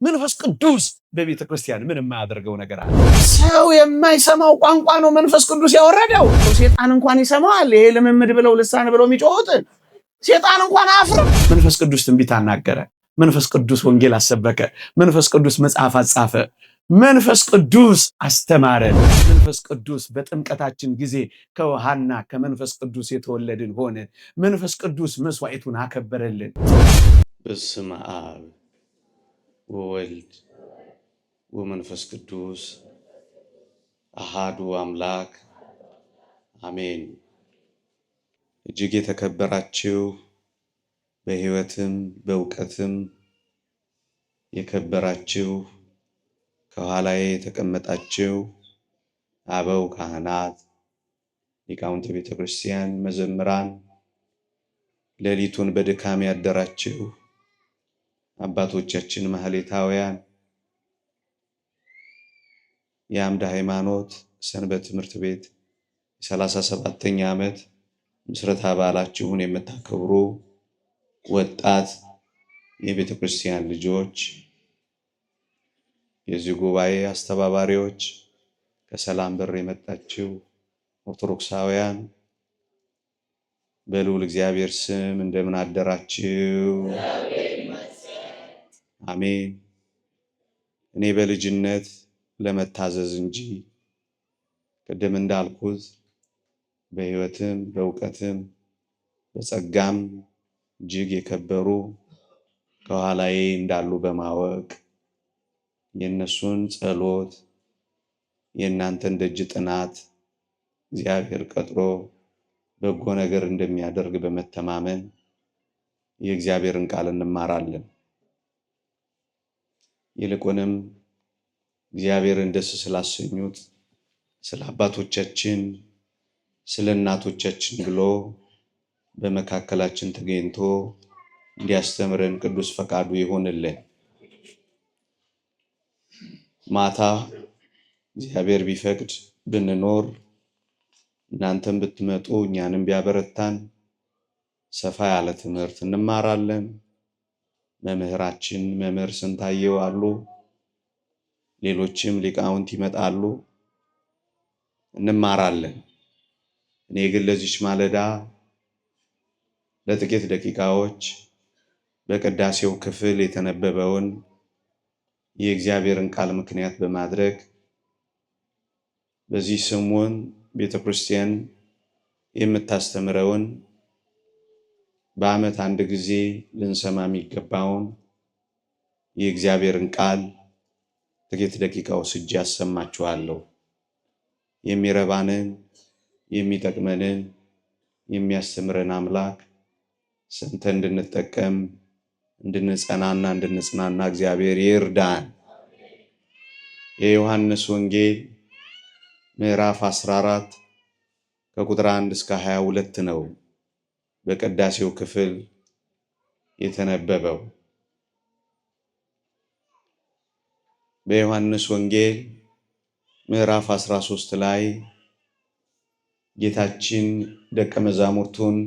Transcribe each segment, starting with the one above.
መንፈስ ቅዱስ በቤተ ክርስቲያን ምን የማያደርገው ነገር አለ? ሰው የማይሰማው ቋንቋ ነው መንፈስ ቅዱስ ያወረደው። ሴጣን እንኳን ይሰማዋል። ይሄ ልምምድ ብለው ልሳን ብለው የሚጮሁት ሴጣን እንኳን አፍረ። መንፈስ ቅዱስ ትንቢት አናገረ። መንፈስ ቅዱስ ወንጌል አሰበከ። መንፈስ ቅዱስ መጽሐፍ አጻፈ። መንፈስ ቅዱስ አስተማረ። መንፈስ ቅዱስ በጥምቀታችን ጊዜ ከውሃና ከመንፈስ ቅዱስ የተወለድን ሆነ። መንፈስ ቅዱስ መስዋዕቱን አከበረልን። በስመ አብ ወወልድ ወመንፈስ ቅዱስ አሃዱ አምላክ አሜን። እጅግ የተከበራችሁ በሕይወትም በእውቀትም የከበራችሁ ከኋላዬ የተቀመጣችሁ አበው ካህናት፣ ሊቃውንተ ቤተ ክርስቲያን፣ መዘምራን፣ ሌሊቱን በድካም ያደራችሁ አባቶቻችን ማህሌታውያን፣ የአምደ ሃይማኖት ሰንበት ትምህርት ቤት የ37ኛ ዓመት ምስረታ በዓላችሁን የምታከብሩ ወጣት የቤተ ክርስቲያን ልጆች፣ የዚህ ጉባኤ አስተባባሪዎች፣ ከሰላም በር የመጣችሁ ኦርቶዶክሳውያን በልዑል እግዚአብሔር ስም እንደምን አደራችሁ? አሜን። እኔ በልጅነት ለመታዘዝ እንጂ ቅድም እንዳልኩት በሕይወትም በእውቀትም በጸጋም እጅግ የከበሩ ከኋላዬ እንዳሉ በማወቅ የእነሱን ጸሎት የእናንተን ደጅ ጥናት እግዚአብሔር ቀጥሮ በጎ ነገር እንደሚያደርግ በመተማመን የእግዚአብሔርን ቃል እንማራለን። ይልቁንም እግዚአብሔርን ደስ ስላሰኙት ስለ አባቶቻችን ስለ እናቶቻችን ብሎ በመካከላችን ተገኝቶ እንዲያስተምረን ቅዱስ ፈቃዱ ይሆንልን። ማታ እግዚአብሔር ቢፈቅድ ብንኖር እናንተም ብትመጡ እኛንም ቢያበረታን ሰፋ ያለ ትምህርት እንማራለን። መምህራችን መምህር ስንታየው አሉ፣ ሌሎችም ሊቃውንት ይመጣሉ፣ እንማራለን። እኔ ግን ለዚች ማለዳ ለጥቂት ደቂቃዎች በቅዳሴው ክፍል የተነበበውን የእግዚአብሔርን ቃል ምክንያት በማድረግ በዚህ ሰሞን ቤተ ክርስቲያን የምታስተምረውን በዓመት አንድ ጊዜ ልንሰማ የሚገባውን የእግዚአብሔርን ቃል ጥቂት ደቂቃ ወስጄ አሰማችኋለሁ። የሚረባንን የሚጠቅመንን የሚያስተምረን አምላክ ሰምተን እንድንጠቀም እንድንጸናና እንድንጽናና እግዚአብሔር ይርዳን። የዮሐንስ ወንጌል ምዕራፍ 14 ከቁጥር 1 እስከ 22 ነው በቅዳሴው ክፍል የተነበበው። በዮሐንስ ወንጌል ምዕራፍ 13 ላይ ጌታችን ደቀ መዛሙርቱን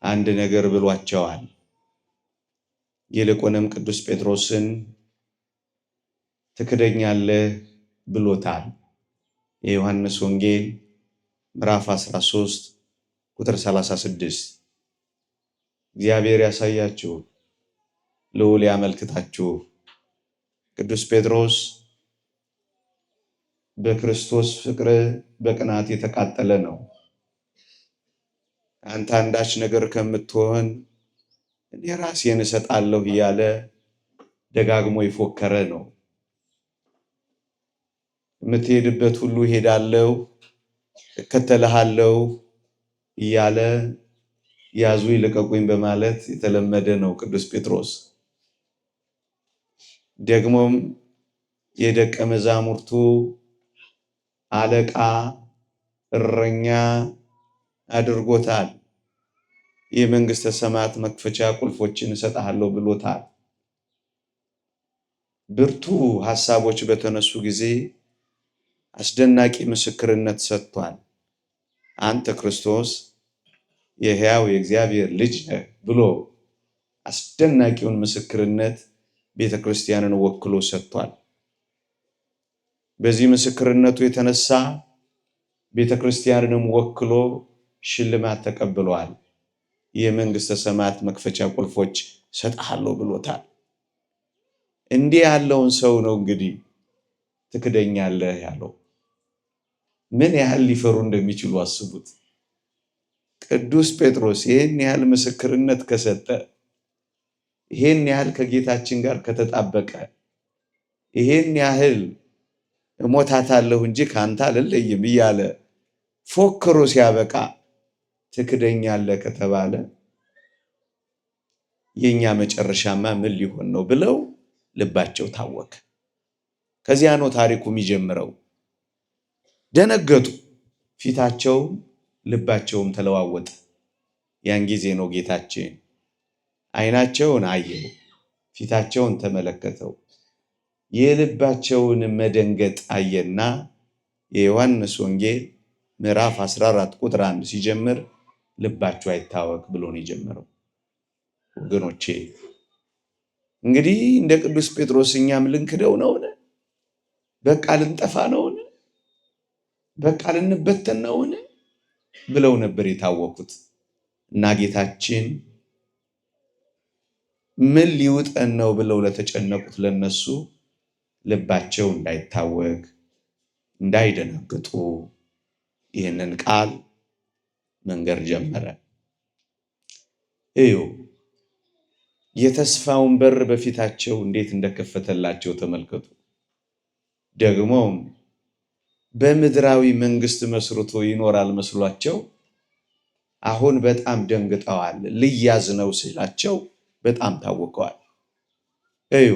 አንድ ነገር ብሏቸዋል። ይልቁንም ቅዱስ ጴጥሮስን ትክደኛለህ ብሎታል። የዮሐንስ ወንጌል ምዕራፍ 13 ቁጥር 36። እግዚአብሔር ያሳያችሁ፣ ልዑል ያመልክታችሁ። ቅዱስ ጴጥሮስ በክርስቶስ ፍቅር በቅናት የተቃጠለ ነው። አንተ አንዳች ነገር ከምትሆን እኔ ራሴን እሰጣለሁ እያለ ደጋግሞ የፎከረ ነው። የምትሄድበት ሁሉ ሄዳለሁ፣ እከተልሃለሁ እያለ ያዙ ይልቀቁኝ በማለት የተለመደ ነው ቅዱስ ጴጥሮስ። ደግሞም የደቀ መዛሙርቱ አለቃ እረኛ አድርጎታል። የመንግስተ ሰማያት መክፈቻ ቁልፎችን እሰጥሃለሁ ብሎታል። ብርቱ ሐሳቦች በተነሱ ጊዜ አስደናቂ ምስክርነት ሰጥቷል። አንተ ክርስቶስ የሕያው የእግዚአብሔር ልጅ ነህ ብሎ አስደናቂውን ምስክርነት ቤተክርስቲያንን ወክሎ ሰጥቷል። በዚህ ምስክርነቱ የተነሳ ቤተክርስቲያንንም ወክሎ ሽልማት ተቀብሏል። የመንግስተ ሰማያት መክፈቻ ቁልፎች ሰጥሃለሁ ብሎታል። እንዲህ ያለውን ሰው ነው እንግዲህ ትክደኛለህ ያለው። ምን ያህል ሊፈሩ እንደሚችሉ አስቡት። ቅዱስ ጴጥሮስ ይህን ያህል ምስክርነት ከሰጠ፣ ይህን ያህል ከጌታችን ጋር ከተጣበቀ፣ ይህን ያህል እሞታታለሁ እንጂ ካንተ አልለይም እያለ ፎክሮ ሲያበቃ ትክደኛለህ ከተባለ የኛ መጨረሻማ ምን ሊሆን ነው ብለው ልባቸው ታወከ። ከዚያ ነው ታሪኩ የሚጀምረው። ደነገጡ፣ ፊታቸውም ልባቸውም ተለዋወጠ። ያን ጊዜ ነው ጌታችን ዓይናቸውን አየው፣ ፊታቸውን ተመለከተው፣ የልባቸውን መደንገጥ አየና የዮሐንስ ወንጌል ምዕራፍ 14 ቁጥር 1 ሲጀምር ልባቸው አይታወክ ብሎ ነው የጀመረው። ወገኖቼ እንግዲህ እንደ ቅዱስ ጴጥሮስ እኛም ልንክደው ነውን? በቃ ልንጠፋ ነውን? በቃ ልንበተን ነውን? ብለው ነበር የታወኩት። እና ጌታችን ምን ሊውጠን ነው ብለው ለተጨነቁት ለነሱ ልባቸው እንዳይታወክ እንዳይደነግጡ ይህንን ቃል መንገር ጀመረ። እዩ የተስፋውን በር በፊታቸው እንዴት እንደከፈተላቸው ተመልከቱ። ደግሞም በምድራዊ መንግስት መስርቶ ይኖራል መስሏቸው አሁን በጣም ደንግጠዋል። ልያዝ ነው ሲላቸው በጣም ታወቀዋል። እዩ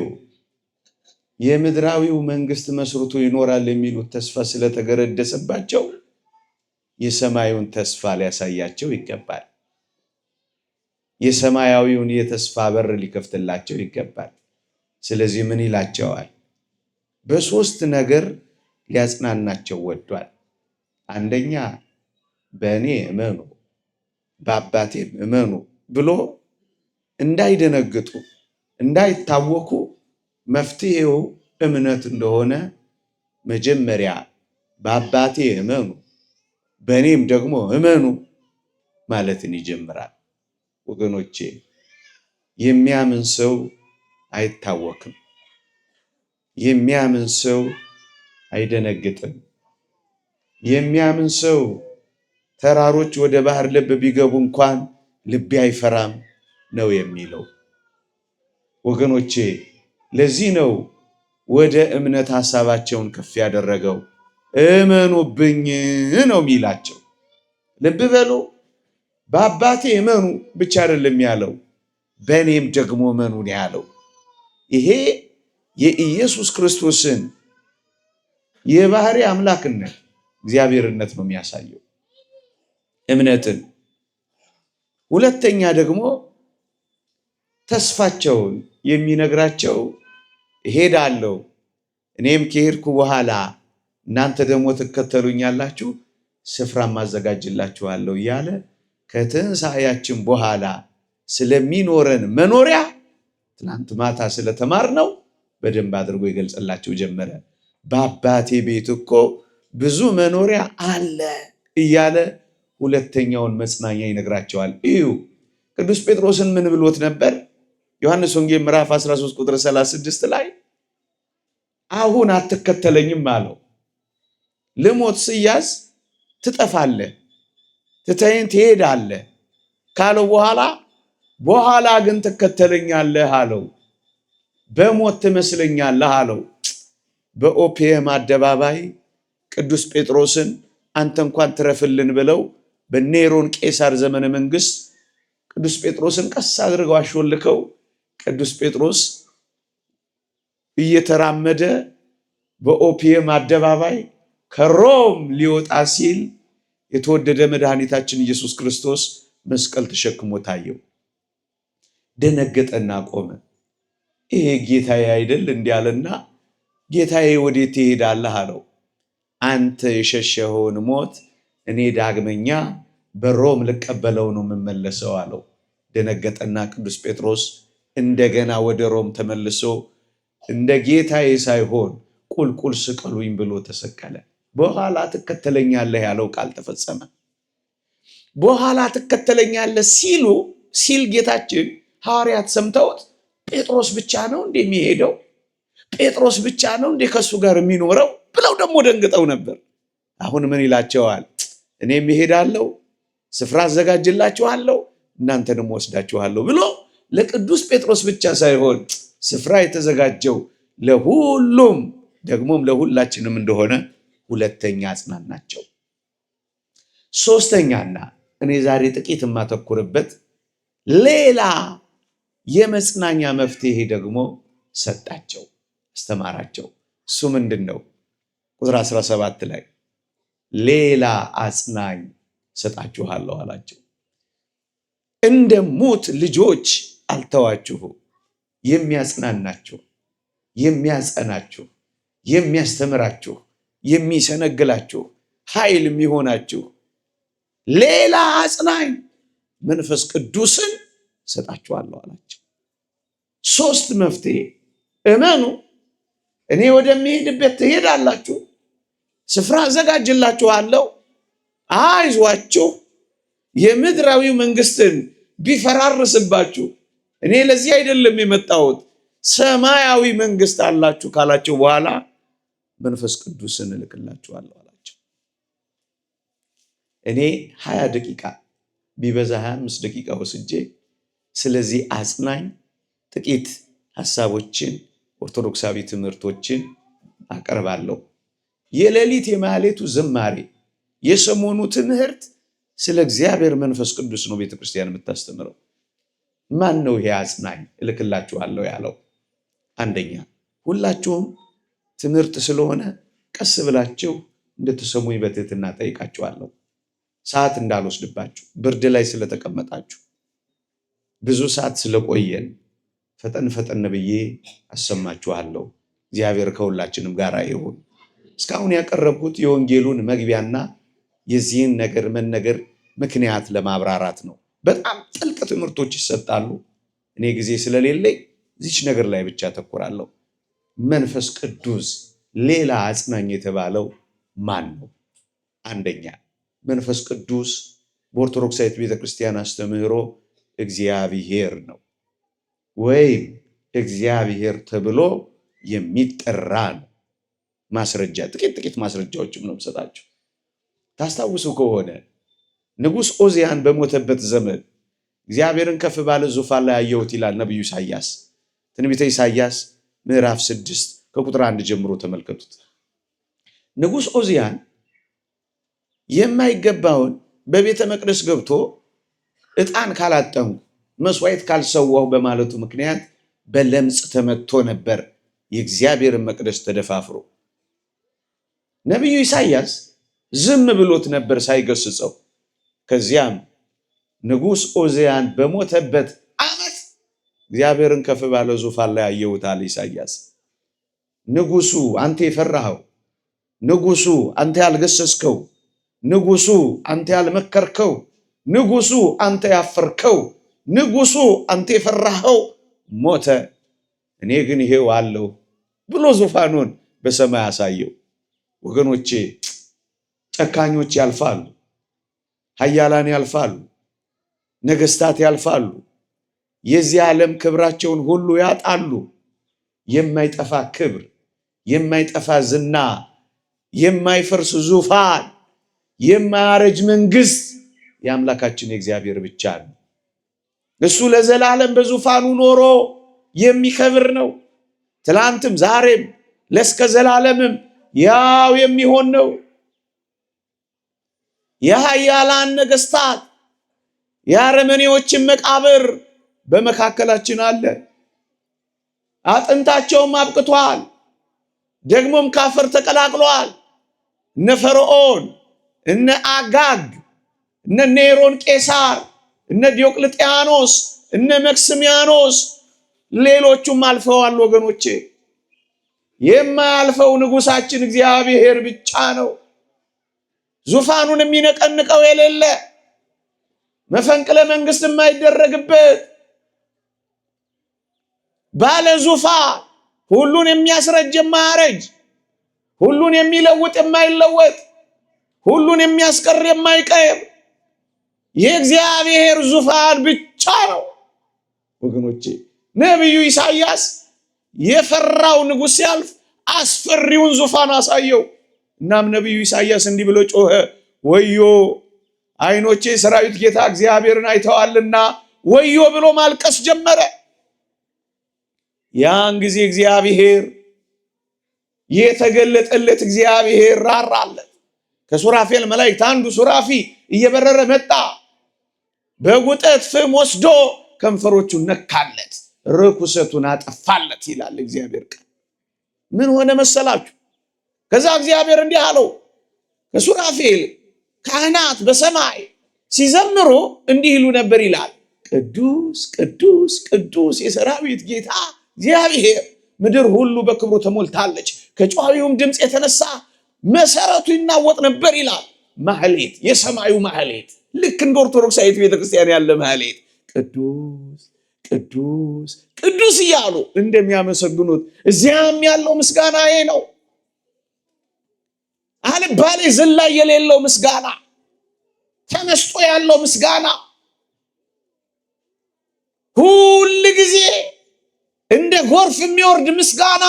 የምድራዊው መንግስት መስርቶ ይኖራል የሚሉት ተስፋ ስለተገረደሰባቸው የሰማዩን ተስፋ ሊያሳያቸው ይገባል። የሰማያዊውን የተስፋ በር ሊከፍትላቸው ይገባል። ስለዚህ ምን ይላቸዋል? በሶስት ነገር ሊያጽናናቸው ወዷል። አንደኛ በእኔ እመኑ በአባቴም እመኑ ብሎ እንዳይደነግጡ እንዳይታወኩ መፍትሄው እምነት እንደሆነ መጀመሪያ በአባቴ እመኑ በእኔም ደግሞ እመኑ ማለትን ይጀምራል። ወገኖቼ የሚያምን ሰው አይታወክም። የሚያምን ሰው አይደነግጥም። የሚያምን ሰው ተራሮች ወደ ባህር ልብ ቢገቡ እንኳን ልቤ አይፈራም ነው የሚለው። ወገኖቼ ለዚህ ነው ወደ እምነት ሐሳባቸውን ከፍ ያደረገው። እመኑብኝ ነው የሚላቸው። ልብ በሉ፣ በአባቴ እመኑ ብቻ አይደለም ያለው፣ በእኔም ደግሞ እመኑ ነው ያለው። ይሄ የኢየሱስ ክርስቶስን የባህሪ አምላክነት እግዚአብሔርነት ነው የሚያሳየው እምነትን። ሁለተኛ ደግሞ ተስፋቸውን የሚነግራቸው እሄዳለሁ እኔም ከሄድኩ በኋላ እናንተ ደግሞ ትከተሉኛላችሁ ስፍራም አዘጋጅላችኋለሁ እያለ ከትንሣኤያችን በኋላ ስለሚኖረን መኖሪያ ትናንት ማታ ስለተማርነው በደንብ አድርጎ ይገልጽላቸው ጀመረ። በአባቴ ቤት እኮ ብዙ መኖሪያ አለ እያለ ሁለተኛውን መጽናኛ ይነግራቸዋል። እዩ ቅዱስ ጴጥሮስን ምን ብሎት ነበር? ዮሐንስ ወንጌል ምዕራፍ 13 ቁጥር 36 ላይ አሁን አትከተለኝም አለው። ልሞት ስያዝ ትጠፋለህ፣ ትተኸኝ ትሄዳለህ ካለው በኋላ ግን ትከተለኛለህ አለው። በሞት ትመስለኛለህ አለው። በኦፒየም አደባባይ ቅዱስ ጴጥሮስን አንተ እንኳን ትረፍልን ብለው በኔሮን ቄሳር ዘመነ መንግስት ቅዱስ ጴጥሮስን ቀስ አድርገው አሾልከው ቅዱስ ጴጥሮስ እየተራመደ በኦፒየም አደባባይ ከሮም ሊወጣ ሲል የተወደደ መድኃኒታችን ኢየሱስ ክርስቶስ መስቀል ተሸክሞ ታየው። ደነገጠና ቆመ። ይሄ ጌታዬ አይደል እንዲያለና ጌታዬ ወዴት ትሄዳለህ አለው። አንተ የሸሸኸውን ሞት እኔ ዳግመኛ በሮም ልቀበለው ነው የምመለሰው አለው። ደነገጠና ቅዱስ ጴጥሮስ እንደገና ወደ ሮም ተመልሶ እንደ ጌታዬ ሳይሆን ቁልቁል ስቀሉኝ ብሎ ተሰቀለ። በኋላ ትከተለኛለህ ያለው ቃል ተፈጸመ። በኋላ ትከተለኛለህ ሲል ጌታችን ሐዋርያት ሰምተውት ጴጥሮስ ብቻ ነው እንደሚሄደው? ጴጥሮስ ብቻ ነው እንደ ከሱ ጋር የሚኖረው ብለው ደግሞ ደንግጠው ነበር። አሁን ምን ይላቸዋል? እኔም እሄዳለሁ፣ ስፍራ አዘጋጅላችኋለሁ፣ እናንተንም ወስዳችኋለሁ ብሎ ለቅዱስ ጴጥሮስ ብቻ ሳይሆን ስፍራ የተዘጋጀው ለሁሉም ደግሞም ለሁላችንም እንደሆነ ሁለተኛ አጽናናቸው። ሶስተኛና እኔ ዛሬ ጥቂት የማተኩርበት ሌላ የመጽናኛ መፍትሄ ደግሞ ሰጣቸው፣ አስተማራቸው። እሱ ምንድን ነው? ቁጥር 17 ላይ ሌላ አጽናኝ ሰጣችኋለሁ አላቸው። እንደ ሙት ልጆች አልተዋችሁ፣ የሚያጽናናችሁ፣ የሚያጸናችሁ፣ የሚያስተምራችሁ፣ የሚሰነግላችሁ፣ ኃይል የሚሆናችሁ ሌላ አጽናኝ መንፈስ ቅዱስን ሰጣችኋለሁ አላቸው። ሶስት መፍትሄ። እመኑ፣ እኔ ወደሚሄድበት ትሄዳላችሁ፣ ስፍራ አዘጋጅላችኋለሁ፣ አይዟችሁ፣ የምድራዊው መንግስትን ቢፈራርስባችሁ እኔ ለዚህ አይደለም የመጣሁት ሰማያዊ መንግስት አላችሁ ካላቸው በኋላ መንፈስ ቅዱስን እልክላችኋለሁ አላቸው። እኔ 20 ደቂቃ ቢበዛ 25 ደቂቃ ወስጄ ስለዚህ አጽናኝ ጥቂት ሐሳቦችን፣ ኦርቶዶክሳዊ ትምህርቶችን አቀርባለሁ። የሌሊት የማህሌቱ ዝማሬ፣ የሰሞኑ ትምህርት ስለ እግዚአብሔር መንፈስ ቅዱስ ነው ቤተክርስቲያን የምታስተምረው። ማን ነው ይሄ አጽናኝ እልክላችኋለሁ ያለው? አንደኛ ሁላችሁም ትምህርት ስለሆነ ቀስ ብላችሁ እንድትሰሙኝ በትህትና ጠይቃችኋለሁ። ሰዓት እንዳልወስድባችሁ፣ ብርድ ላይ ስለተቀመጣችሁ ብዙ ሰዓት ስለቆየን ፈጠን ፈጠን ብዬ አሰማችኋለሁ። እግዚአብሔር ከሁላችንም ጋር ይሁን። እስካሁን ያቀረብኩት የወንጌሉን መግቢያና የዚህን ነገር መነገር ምክንያት ለማብራራት ነው። በጣም ጥልቅ ትምህርቶች ይሰጣሉ። እኔ ጊዜ ስለሌለኝ እዚች ነገር ላይ ብቻ አተኩራለሁ። መንፈስ ቅዱስ ሌላ አጽናኝ የተባለው ማን ነው? አንደኛ መንፈስ ቅዱስ በኦርቶዶክሳዊት ቤተክርስቲያን አስተምህሮ እግዚአብሔር ነው፣ ወይም እግዚአብሔር ተብሎ የሚጠራ ነው። ማስረጃ ጥቂት ማስረጃዎችም ነው የምሰጣችሁ። ታስታውሱ ከሆነ ንጉሥ ዖዝያን በሞተበት ዘመን እግዚአብሔርን ከፍ ባለ ዙፋን ላይ አየሁት ይላል ነቢዩ ኢሳያስ። ትንቢተ ኢሳያስ ምዕራፍ 6 ከቁጥር 1 ጀምሮ ተመልከቱት። ንጉሥ ዖዝያን የማይገባውን በቤተ መቅደስ ገብቶ ዕጣን ካላጠንኩ መስዋዕት ካልሰዋሁ በማለቱ ምክንያት በለምጽ ተመትቶ ነበር፣ የእግዚአብሔርን መቅደስ ተደፋፍሮ። ነቢዩ ኢሳያስ ዝም ብሎት ነበር ሳይገስጸው። ከዚያም ንጉሥ ዖዝያን በሞተበት ዓመት እግዚአብሔርን ከፍ ባለ ዙፋን ላይ አየሁት አለ ኢሳያስ። ንጉሱ አንተ የፈራኸው፣ ንጉሱ አንተ ያልገሰስከው፣ ንጉሱ አንተ ያልመከርከው፣ ንጉሱ አንተ ያፈርከው፣ ንጉሱ አንተ የፈራኸው ሞተ፣ እኔ ግን ይሄው አለሁ ብሎ ዙፋኑን በሰማይ አሳየው። ወገኖቼ ጨካኞች ያልፋሉ፣ ኃያላን ያልፋሉ፣ ነገስታት ያልፋሉ፣ የዚህ ዓለም ክብራቸውን ሁሉ ያጣሉ። የማይጠፋ ክብር፣ የማይጠፋ ዝና፣ የማይፈርስ ዙፋን፣ የማያረጅ መንግስት የአምላካችን የእግዚአብሔር ብቻ ነው። እሱ ለዘላለም በዙፋኑ ኖሮ የሚከብር ነው። ትላንትም ዛሬም ለእስከ ዘላለምም ያው የሚሆን ነው። የኃያላን ነገስታት የአረመኔዎችን መቃብር በመካከላችን አለ። አጥንታቸውም አብቅቷል፣ ደግሞም ካፈር ተቀላቅሏል። እነ ፈርዖን፣ እነ አጋግ፣ እነ ኔሮን ቄሳር፣ እነ ዲዮቅልጥያኖስ፣ እነ መክስሚያኖስ ሌሎቹም አልፈዋል። ወገኖቼ የማያልፈው ንጉሳችን እግዚአብሔር ብቻ ነው። ዙፋኑን የሚነቀንቀው የሌለ፣ መፈንቅለ መንግስት የማይደረግበት፣ ባለ ዙፋን፣ ሁሉን የሚያስረጅ የማያረጅ፣ ሁሉን የሚለውጥ የማይለወጥ፣ ሁሉን የሚያስቀር የማይቀር የእግዚአብሔር ዙፋን ብቻ ነው። ወገኖቼ ነቢዩ ኢሳይያስ የፈራው ንጉሥ ሲያልፍ አስፈሪውን ዙፋን አሳየው። እናም ነቢዩ ኢሳይያስ እንዲህ ብሎ ጮኸ፣ ወዮ ዓይኖቼ ሰራዊት ጌታ እግዚአብሔርን አይተዋልና ወዮ ብሎ ማልቀስ ጀመረ። ያን ጊዜ እግዚአብሔር የተገለጠለት እግዚአብሔር ራራለት። ከሱራፌል መላእክት አንዱ ሱራፊ እየበረረ መጣ። በጉጠት ፍም ወስዶ ከንፈሮቹን ነካለት፣ ርኩሰቱን አጠፋለት ይላል እግዚአብሔር ቃል። ምን ሆነ መሰላችሁ? ከዛ እግዚአብሔር እንዲህ አለው፣ ከሱራፌል ካህናት በሰማይ ሲዘምሩ እንዲህ ይሉ ነበር ይላል፣ ቅዱስ ቅዱስ ቅዱስ የሰራዊት ጌታ እግዚአብሔር፣ ምድር ሁሉ በክብሩ ተሞልታለች። ከጮኻዊውም ድምፅ የተነሳ መሰረቱ ይናወጥ ነበር ይላል። ማህሌት፣ የሰማዩ ማህሌት፣ ልክ እንደ ኦርቶዶክሳዊት ቤተክርስቲያን ያለ ማህሌት፣ ቅዱስ ቅዱስ ቅዱስ እያሉ እንደሚያመሰግኑት እዚያም ያለው ምስጋና ይሄ ነው። አልባሌ ዝላይ የሌለው ምስጋና፣ ተመስጦ ያለው ምስጋና፣ ሁል ጊዜ እንደ ጎርፍ የሚወርድ ምስጋና፣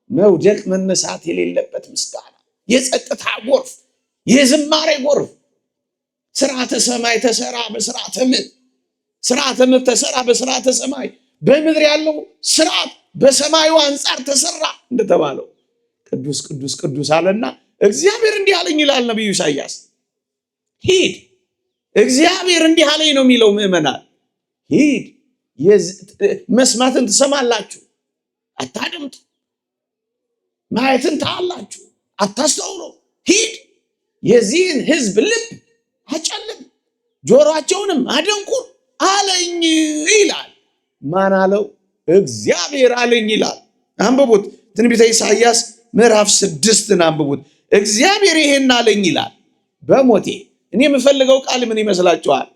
መውደቅ መነሳት የሌለበት ምስጋና፣ የጸጥታ ጎርፍ፣ የዝማሬ ጎርፍ። ስርዓተ ሰማይ ተሰራ በስርዓተ ምድር፣ ስርዓተ ምድር ተሰራ በስርዓተ ሰማይ። በምድር ያለው ስርዓት በሰማዩ አንጻር ተሰራ እንደተባለው ቅዱስ ቅዱስ ቅዱስ አለና እግዚአብሔር እንዲህ አለኝ ይላል ነቢዩ ኢሳይያስ። ሂድ እግዚአብሔር እንዲህ አለኝ ነው የሚለው። ምዕመናን ሂድ፣ መስማትን ትሰማላችሁ አታድምጡ፣ ማየትን ታያላችሁ አታስተውሉ። ሂድ የዚህን ህዝብ ልብ አጨልም፣ ጆሮአቸውንም አደንቁር አለኝ ይላል። ማን አለው? እግዚአብሔር አለኝ ይላል። አንብቡት፣ ትንቢተ ኢሳይያስ ምዕራፍ 6ን አንብቡት። እግዚአብሔር ይሄን አለኝ ይላል። በሞቴ እኔ የምፈልገው ቃል ምን ይመስላችኋል?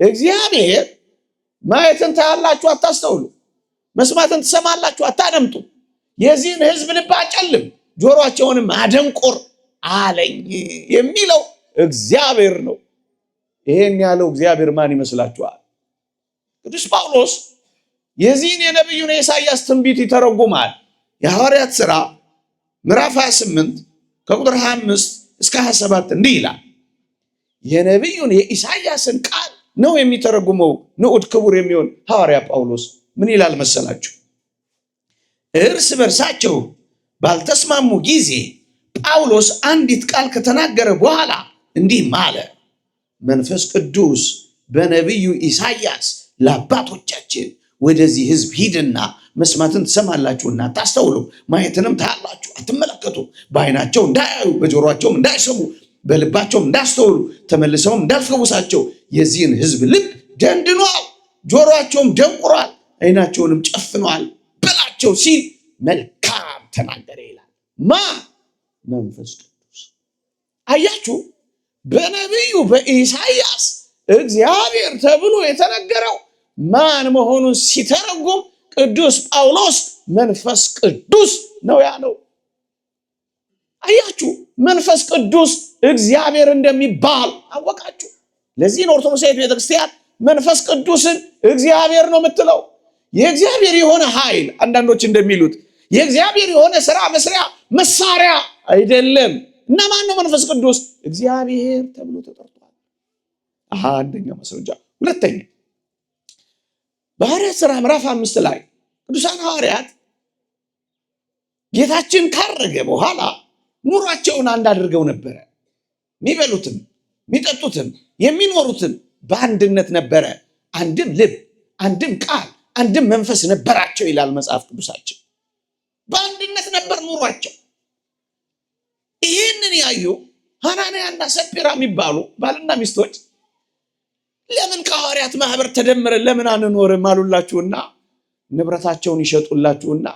እግዚአብሔር ማየትን ታያላችሁ አታስተውሉ፣ መስማትን ትሰማላችሁ አታደምጡ፣ የዚህን ህዝብ ልብ አጨልም፣ ጆሮአቸውንም አደንቁር አለኝ የሚለው እግዚአብሔር ነው። ይሄን ያለው እግዚአብሔር ማን ይመስላችኋል? ቅዱስ ጳውሎስ የዚህን የነቢዩን የኢሳይያስ ትንቢት ይተረጉማል። የሐዋርያት ሥራ ምዕራፍ 28 ከቁጥር 25 እስከ 27 እንዲህ ይላል። የነቢዩን የኢሳይያስን ቃል ነው የሚተረጉመው ንዑድ ክቡር የሚሆን ሐዋርያ ጳውሎስ። ምን ይላል መሰላችሁ? እርስ በርሳቸው ባልተስማሙ ጊዜ ጳውሎስ አንዲት ቃል ከተናገረ በኋላ እንዲህ አለ፣ መንፈስ ቅዱስ በነቢዩ ኢሳይያስ ለአባቶቻችን ወደዚህ ህዝብ ሂድና መስማትን ትሰማላችሁና አታስተውሉም፣ ማየትንም ታያላችሁ አትመለከቱም፣ በዓይናቸው እንዳያዩ በጆሮአቸውም እንዳይሰሙ በልባቸውም እንዳስተውሉ ተመልሰውም እንዳልፈውሳቸው የዚህን ህዝብ ልብ ደንድኗል፣ ጆሮአቸውም ደንቁሯል፣ ዓይናቸውንም ጨፍኗል በላቸው ሲል መልካም ተናገረ ይላል። መንፈስ ቅዱስ። አያችሁ፣ በነቢዩ በኢሳይያስ እግዚአብሔር ተብሎ የተነገረው ማን መሆኑን ሲተረጉም ቅዱስ ጳውሎስ መንፈስ ቅዱስ ነው ያለው። አያችሁ፣ መንፈስ ቅዱስ እግዚአብሔር እንደሚባል አወቃችሁ። ለዚህ ነው ኦርቶዶክሳዊት ቤተክርስቲያን መንፈስ ቅዱስን እግዚአብሔር ነው የምትለው። የእግዚአብሔር የሆነ ኃይል፣ አንዳንዶች እንደሚሉት የእግዚአብሔር የሆነ ስራ መስሪያ መሳሪያ አይደለም። እና ማን ነው መንፈስ ቅዱስ? እግዚአብሔር ተብሎ ተጠርቷል። አንደኛው ማስረጃ። ሁለተኛ በሐዋርያት ሥራ ምዕራፍ 5 ላይ ቅዱሳን ሐዋርያት ጌታችን ካረገ በኋላ ኑሯቸውን አንድ አድርገው ነበረ። የሚበሉትም የሚጠጡትም የሚኖሩትም በአንድነት ነበረ። አንድም ልብ፣ አንድም ቃል፣ አንድም መንፈስ ነበራቸው ይላል መጽሐፍ ቅዱሳችን። በአንድነት ነበር ኑሯቸው። ይህንን ያዩ ሐናንያና ሰጲራ የሚባሉ ባልና ሚስቶች ለምን ከሐዋርያት ማህበር ተደምረን ለምን አንኖርም አሉላችሁና ንብረታቸውን ይሸጡላችሁና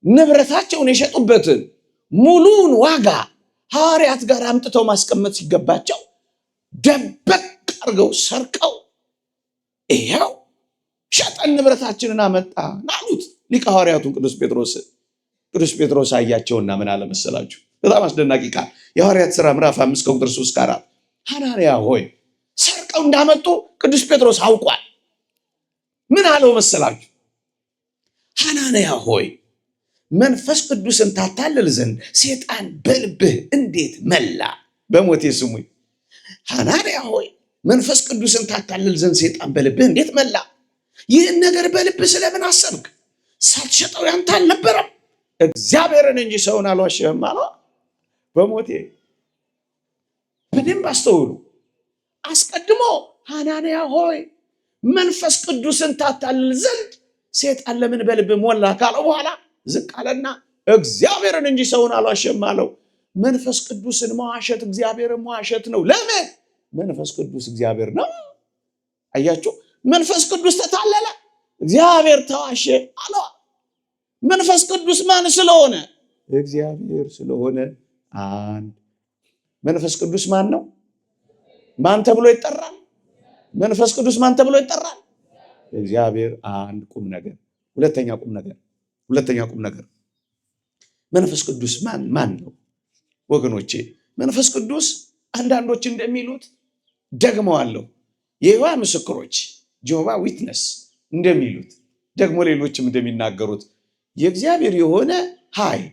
ንብረታቸውን የሸጡበትን ሙሉውን ዋጋ ሐዋርያት ጋር አምጥተው ማስቀመጥ ሲገባቸው ደበቅ አድርገው ሰርቀው ይሄው ሸጠን ንብረታችንን አመጣን አሉት ሊቀ ሐዋርያቱን ቅዱስ ጴጥሮስ። ቅዱስ ጴጥሮስ አያቸውና ምን አለ መሰላችሁ? በጣም አስደናቂ ቃል የሐዋርያት ሥራ ምዕራፍ 5 ከቁጥር 3-4 ሐናንያ ሆይ ሰርቀው እንዳመጡ ቅዱስ ጴጥሮስ አውቋል። ምን አለው መሰላችሁ? ሐናንያ ሆይ መንፈስ ቅዱስን ታታልል ዘንድ ሰይጣን በልብህ እንዴት መላ? በሞቴ ስሙኝ። ሐናንያ ሆይ መንፈስ ቅዱስን ታታልል ዘንድ ሰይጣን በልብህ እንዴት መላ? ይህን ነገር በልብህ ስለምን አሰብክ? ሳትሸጠው ያንተ አልነበረም? እግዚአብሔርን እንጂ ሰውን አልዋሸህም አለው። በሞቴ በደንብ አስተውሉ። አስቀድሞ ሐናንያ ሆይ መንፈስ ቅዱስን ታታልል ዘንድ ሰይጣን ለምን በልብህ ሞላ ካለው በኋላ ዝቅ አለና እግዚአብሔርን እንጂ ሰውን አልዋሸህም አለው። መንፈስ ቅዱስን መዋሸት እግዚአብሔርን መዋሸት ነው። ለምን? መንፈስ ቅዱስ እግዚአብሔር ነው። አያችሁ፣ መንፈስ ቅዱስ ተታለለ፣ እግዚአብሔር ተዋሸ አለው። መንፈስ ቅዱስ ማን ስለሆነ? እግዚአብሔር ስለሆነ አንድ። መንፈስ ቅዱስ ማን ነው? ማን ተብሎ ይጠራል? መንፈስ ቅዱስ ማን ተብሎ ይጠራል? እግዚአብሔር አንድ። ቁም ነገር ሁለተኛ ቁም ነገር መንፈስ ቅዱስ ማን ነው ወገኖቼ? መንፈስ ቅዱስ አንዳንዶች እንደሚሉት ደግመዋለሁ፣ የይሖዋ ምስክሮች ጆባ ዊትነስ እንደሚሉት ደግሞ ሌሎችም እንደሚናገሩት የእግዚአብሔር የሆነ ኃይል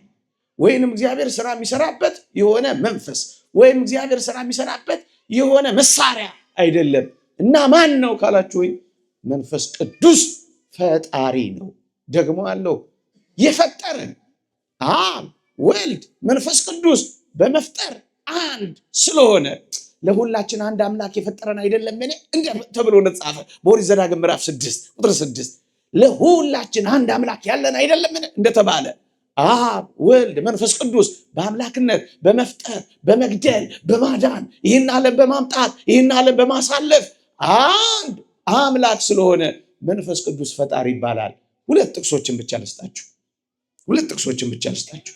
ወይንም እግዚአብሔር ስራ የሚሰራበት የሆነ መንፈስ ወይም እግዚአብሔር ስራ የሚሰራበት የሆነ መሳሪያ አይደለም። እና ማን ነው ካላችሁኝ፣ መንፈስ ቅዱስ ፈጣሪ ነው። ደግሞ አለው የፈጠረን አብ ወልድ መንፈስ ቅዱስ በመፍጠር አንድ ስለሆነ ለሁላችን አንድ አምላክ የፈጠረን አይደለምን ተብሎ እንደተጻፈ በኦሪት ዘዳግም ምዕራፍ 6 ቁጥር 6 ለሁላችን አንድ አምላክ ያለን አይደለምን እንደተባለ አብ ወልድ መንፈስ ቅዱስ በአምላክነት በመፍጠር በመግደል በማዳን ይህን ዓለም በማምጣት ይህን ዓለም በማሳለፍ አንድ አምላክ ስለሆነ መንፈስ ቅዱስ ፈጣሪ ይባላል። ሁለት ጥቅሶችን ብቻ ልስጣችሁ።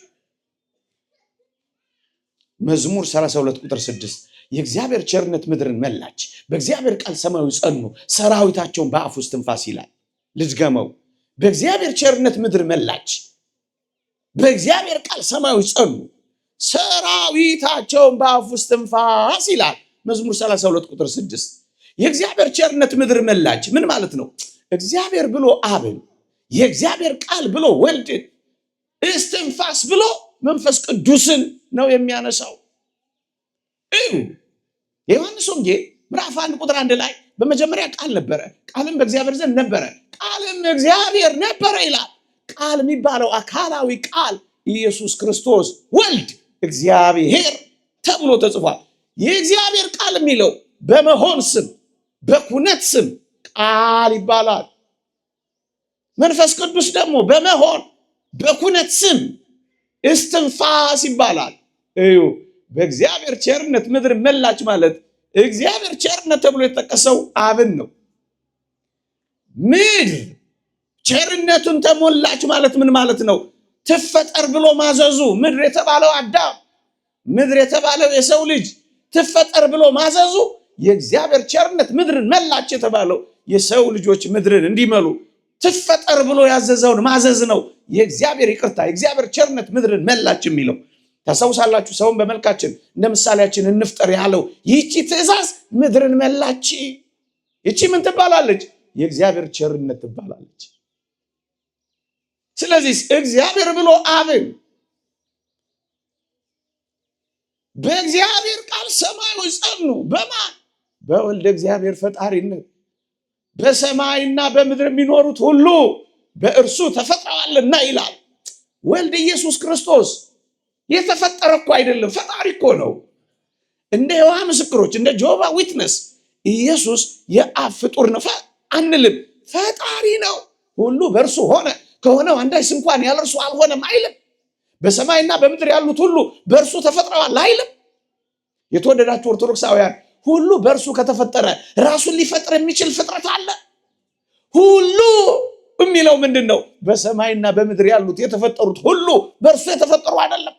መዝሙር 32 ቁጥር 6 የእግዚአብሔር ቸርነት ምድርን መላች፣ በእግዚአብሔር ቃል ሰማዩ ጸኑ፣ ሰራዊታቸውን በአፉ እስትንፋስ ይላል። ልድገመው። በእግዚአብሔር ቸርነት ምድር መላች፣ በእግዚአብሔር ቃል ሰማዩ ጸኑ፣ ሰራዊታቸውን በአፉ እስትንፋስ ይላል። መዝሙር 32 ቁጥር 6 የእግዚአብሔር ቸርነት ምድር መላች ምን ማለት ነው? እግዚአብሔር ብሎ አብን፣ የእግዚአብሔር ቃል ብሎ ወልድን፣ እስትንፋስ ብሎ መንፈስ ቅዱስን ነው የሚያነሳው። የዮሐንስ ወንጌል ምዕራፍ 1 ቁጥር 1 ላይ በመጀመሪያ ቃል ነበረ፣ ቃልም በእግዚአብሔር ዘንድ ነበረ፣ ቃልም እግዚአብሔር ነበረ ይላል። ቃል የሚባለው አካላዊ ቃል ኢየሱስ ክርስቶስ ወልድ እግዚአብሔር ተብሎ ተጽፏል። የእግዚአብሔር ቃል የሚለው በመሆን ስም በኩነት ስም ቃል ይባላል። መንፈስ ቅዱስ ደግሞ በመሆን በኩነት ስም እስትንፋስ ይባላል። እዩ፣ በእግዚአብሔር ቸርነት ምድር መላች ማለት እግዚአብሔር ቸርነት ተብሎ የተጠቀሰው አብን ነው። ምድር ቸርነቱን ተሞላች ማለት ምን ማለት ነው? ትፈጠር ብሎ ማዘዙ ምድር የተባለው አዳም፣ ምድር የተባለው የሰው ልጅ ትፈጠር ብሎ ማዘዙ የእግዚአብሔር ቸርነት ምድርን መላች የተባለው የሰው ልጆች ምድርን እንዲመሉ ትፈጠር ብሎ ያዘዘውን ማዘዝ ነው። የእግዚአብሔር ይቅርታ የእግዚአብሔር ቸርነት ምድርን መላች የሚለው ታስታውሳላችሁ። ሰውን በመልካችን እንደ ምሳሌያችን እንፍጠር ያለው ይህቺ ትእዛዝ ምድርን መላች። ይቺ ምን ትባላለች? የእግዚአብሔር ቸርነት ትባላለች። ስለዚህ እግዚአብሔር ብሎ አብን፣ በእግዚአብሔር ቃል ሰማዮች ጸኑ። በማን? በወልደ እግዚአብሔር ፈጣሪነት። በሰማይና በምድር የሚኖሩት ሁሉ በእርሱ ተፈጥረዋልና ይላል። ወልድ ኢየሱስ ክርስቶስ የተፈጠረ እኮ አይደለም፣ ፈጣሪ እኮ ነው። እንደ የይሖዋ ምስክሮች እንደ ጆባ ዊትነስ ኢየሱስ የአብ ፍጡር ነው አንልም፣ ፈጣሪ ነው። ሁሉ በእርሱ ሆነ፣ ከሆነው አንዳች እንኳን ያለ እርሱ አልሆነም አይልም። በሰማይና በምድር ያሉት ሁሉ በእርሱ ተፈጥረዋል አይልም። የተወደዳችሁ ኦርቶዶክሳውያን ሁሉ በእርሱ ከተፈጠረ ራሱን ሊፈጥር የሚችል ፍጥረት አለ? ሁሉ የሚለው ምንድን ነው? በሰማይና በምድር ያሉት የተፈጠሩት ሁሉ በእርሱ የተፈጠሩ አይደለም።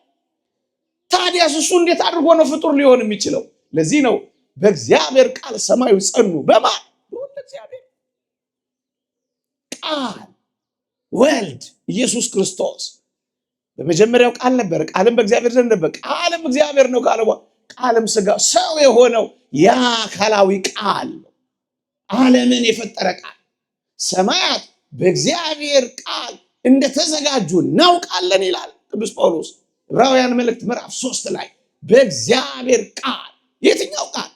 ታዲያስ እሱ እንዴት አድርጎ ነው ፍጡር ሊሆን የሚችለው? ለዚህ ነው በእግዚአብሔር ቃል ሰማዩ ጸኑ። በማን? በወልደ እግዚአብሔር። ቃል ወልድ ኢየሱስ ክርስቶስ በመጀመሪያው ቃል ነበር፣ ቃልም በእግዚአብሔር ዘንድ ነበር፣ ቃልም እግዚአብሔር ነው ካለ ቃልም ሥጋ ሰው የሆነው ያ አካላዊ ቃል ነው። ዓለምን የፈጠረ ቃል ሰማያት በእግዚአብሔር ቃል እንደተዘጋጁ እናውቃለን ይላል ቅዱስ ጳውሎስ ዕብራውያን መልእክት ምዕራፍ 3 ላይ በእግዚአብሔር ቃል። የትኛው ቃል?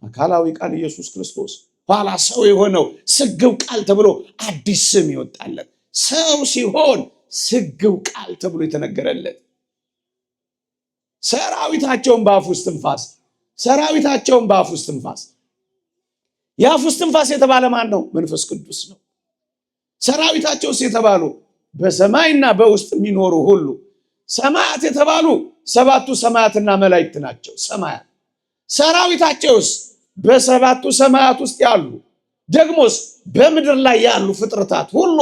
አካላዊ ቃል ኢየሱስ ክርስቶስ። ኋላ ሰው የሆነው ስግው ቃል ተብሎ አዲስ ስም ይወጣለት። ሰው ሲሆን ስግው ቃል ተብሎ የተነገረለት ሰራዊታቸውን በአፉ እስትንፋስ፣ ሰራዊታቸውን በአፉ እስትንፋስ። የአፉ እስትንፋስ የተባለ ማን ነው? መንፈስ ቅዱስ ነው። ሰራዊታቸውስ የተባሉ በሰማይና በውስጥ የሚኖሩ ሁሉ። ሰማያት የተባሉ 7ቱ ሰማያትና መላእክት ናቸው። ሰማያት ሰራዊታቸውስ በ7ቱ ሰማያት ውስጥ ያሉ ደግሞስ በምድር ላይ ያሉ ፍጥረታት ሁሉ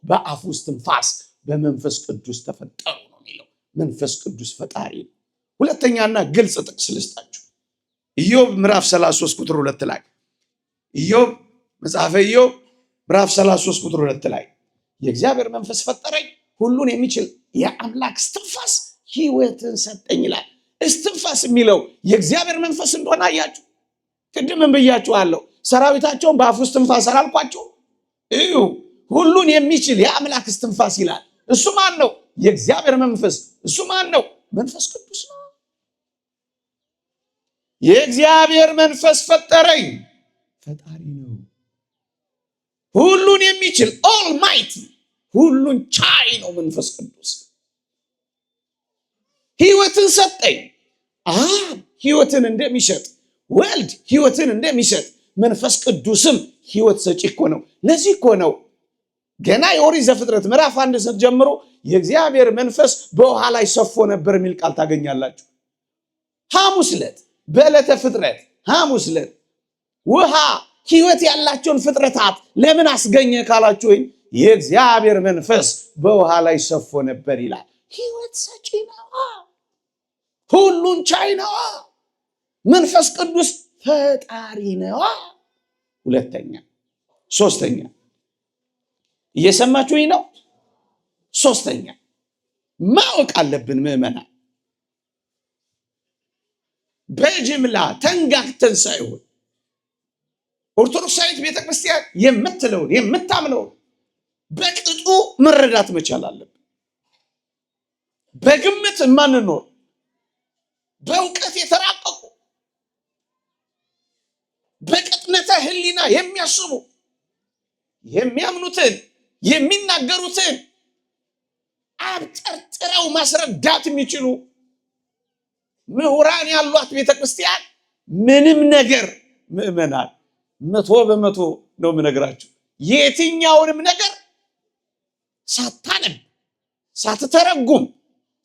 በአፉ እስትንፋስ በመንፈስ ቅዱስ ተፈጠሩ ነው የሚለው። መንፈስ ቅዱስ ፈጣሪ ነው። ሁለተኛና ግልጽ ጥቅስ ልስጣችሁ። ኢዮብ ምዕራፍ 33 ቁጥር 2 ላይ ኢዮብ መጽሐፈ ኢዮብ ምዕራፍ 33 ቁጥር 2 ላይ የእግዚአብሔር መንፈስ ፈጠረኝ፣ ሁሉን የሚችል የአምላክ እስትንፋስ ሕይወትን ሰጠኝ ይላል። እስትንፋስ የሚለው የእግዚአብሔር መንፈስ እንደሆነ አያችሁ። ቅድምም ብያችኋለሁ። ሰራዊታቸውን በአፉ እስትንፋስ አላልኳችሁ? እዩ፣ ሁሉን የሚችል የአምላክ እስትንፋስ ይላል። እሱ ማን ነው? የእግዚአብሔር መንፈስ። እሱ ማን ነው? መንፈስ ቅዱስ ነው። የእግዚአብሔር መንፈስ ፈጠረኝ፣ ፈጣሪ ነው። ሁሉን የሚችል ኦልማይቲ፣ ሁሉን ቻይ ነው መንፈስ ቅዱስ። ሕይወትን ሰጠኝ። ሕይወትን እንደሚሰጥ ወልድ ሕይወትን እንደሚሰጥ መንፈስ ቅዱስም ሕይወት ሰጪ እኮ ነው። ለዚህ እኮ ነው ገና የኦሪት ዘፍጥረት ምዕራፍ 1 ስትጀምሩ የእግዚአብሔር መንፈስ በውሃ ላይ ሰፎ ነበር የሚል ቃል ታገኛላችሁ። ሐሙስ ዕለት በዕለተ ፍጥረት ሐሙስ ዕለት ውሃ ሕይወት ያላቸውን ፍጥረታት ለምን አስገኘ ካላችሁ ወይ የእግዚአብሔር መንፈስ በውሃ ላይ ሰፎ ነበር ይላል። ሕይወት ሰጪ ነው፣ ሁሉን ቻይ ነው። መንፈስ ቅዱስ ፈጣሪ ነው። ሁለተኛ። ሶስተኛ እየሰማችሁኝ ነው? ሶስተኛ ማወቅ አለብን ምዕመናን፣ በጅምላ ተንጋግተን ሳይሆን ኦርቶዶክሳዊት ቤተክርስቲያን የምትለውን የምታምነውን በቅጡ መረዳት መቻል አለብን። በግምት ማንኖር፣ በእውቀት የተራቀቁ በቅጥነተ ሕሊና የሚያስቡ የሚያምኑትን የሚናገሩትን አብጠርጥረው ማስረዳት የሚችሉ ምሁራን ያሏት ቤተክርስቲያን ምንም ነገር ምዕመናን 100% ነው የምነግራችሁ፣ የትኛውንም ነገር ሳታነብ ሳትተረጉም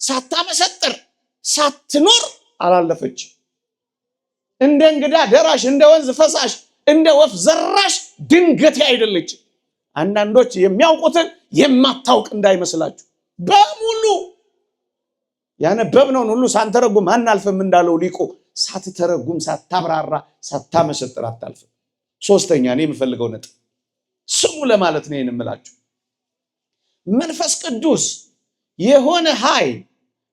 ሳታመሰጥር ሳትኖር አላለፈች። እንደ እንግዳ ደራሽ፣ እንደ ወንዝ ፈሳሽ፣ እንደ ወፍ ዘራሽ ድንገት አይደለች። አንዳንዶች የሚያውቁትን የማታውቅ እንዳይመስላችሁ፣ በሙሉ ያነበብነውን ሁሉ ሳንተረጉም አናልፍም እንዳለው ሊቁ፣ ሳትተረጉም ሳታብራራ ሳታመሰጥር አታልፍም። ሶስተኛ እኔ የምፈልገው ነጥብ ስሙ ለማለት ነው የምላችሁ። መንፈስ ቅዱስ የሆነ ኃይል፣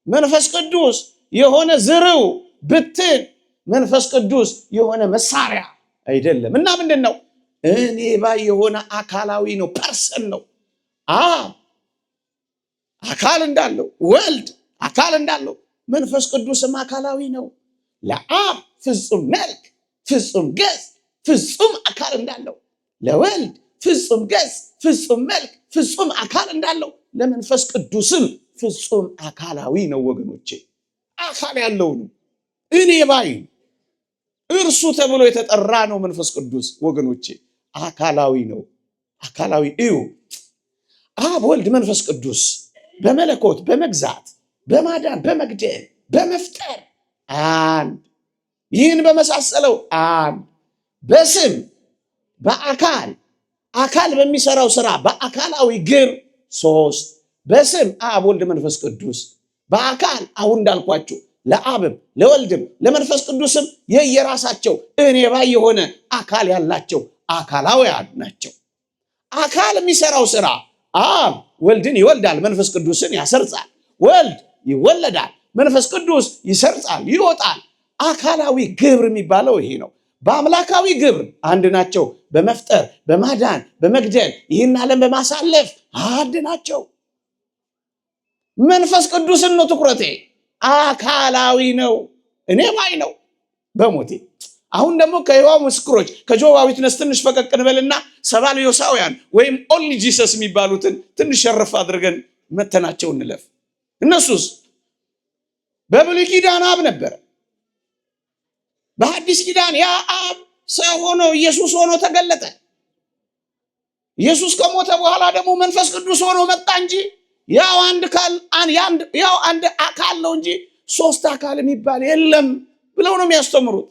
መንፈስ ቅዱስ የሆነ ዝርው ብትን፣ መንፈስ ቅዱስ የሆነ መሳሪያ አይደለም። እና ምንድን ነው? እኔ ባይ የሆነ አካላዊ ነው፣ ፐርሰን ነው። አካል እንዳለው ወልድ አካል እንዳለው መንፈስ ቅዱስም አካላዊ ነው። ለአብ ፍጹም መልክ ፍጹም ገጽ ፍጹም አካል እንዳለው፣ ለወልድ ፍጹም ገጽ ፍጹም መልክ ፍጹም አካል እንዳለው ለመንፈስ ቅዱስም ፍጹም አካላዊ ነው። ወገኖቼ አካል ያለው ነው። እኔ ባይ እርሱ ተብሎ የተጠራ ነው መንፈስ ቅዱስ። ወገኖቼ አካላዊ ነው። አካላዊ እዩ። አብ ወልድ መንፈስ ቅዱስ በመለኮት በመግዛት በማዳን በመግደል በመፍጠር አንድ፣ ይህን በመሳሰለው አንድ፣ በስም በአካል አካል በሚሰራው ስራ በአካላዊ ግን ሶስት፣ በስም አብ ወልድ መንፈስ ቅዱስ፣ በአካል አሁን እንዳልኳችሁ ለአብም ለወልድም ለመንፈስ ቅዱስም የየራሳቸው እኔ ባይ የሆነ አካል ያላቸው አካላውያን ናቸው። አካል የሚሰራው ስራ አብ ወልድን ይወልዳል፣ መንፈስ ቅዱስን ያሰርጻል። ወልድ ይወለዳል፣ መንፈስ ቅዱስ ይሰርጻል፣ ይወጣል። አካላዊ ግብር የሚባለው ይሄ ነው። በአምላካዊ ግብር አንድ ናቸው። በመፍጠር በማዳን በመግደል ይህን ዓለም በማሳለፍ አንድ ናቸው። መንፈስ ቅዱስን ነው ትኩረቴ። አካላዊ ነው፣ እኔ ባይ ነው በሞቴ። አሁን ደግሞ ከይሖዋ ምስክሮች ከጆባ ዊትነስ ትንሽ ፈቀቅ እንበልና ሰባልዮሳውያን ወይም ኦንሊ ጂሰስ የሚባሉትን ትንሽ ሸረፍ አድርገን መተናቸው እንለፍ። እነሱስ በብሉይ ኪዳን አብ ነበረ። በሐዲስ ኪዳን ያ አብ ሰው ሆኖ ኢየሱስ ሆኖ ተገለጠ። ኢየሱስ ከሞተ በኋላ ደግሞ መንፈስ ቅዱስ ሆኖ መጣ እንጂ ያው አንድ አካል ነው እንጂ ሶስት አካል የሚባል የለም ብለው ነው የሚያስተምሩት።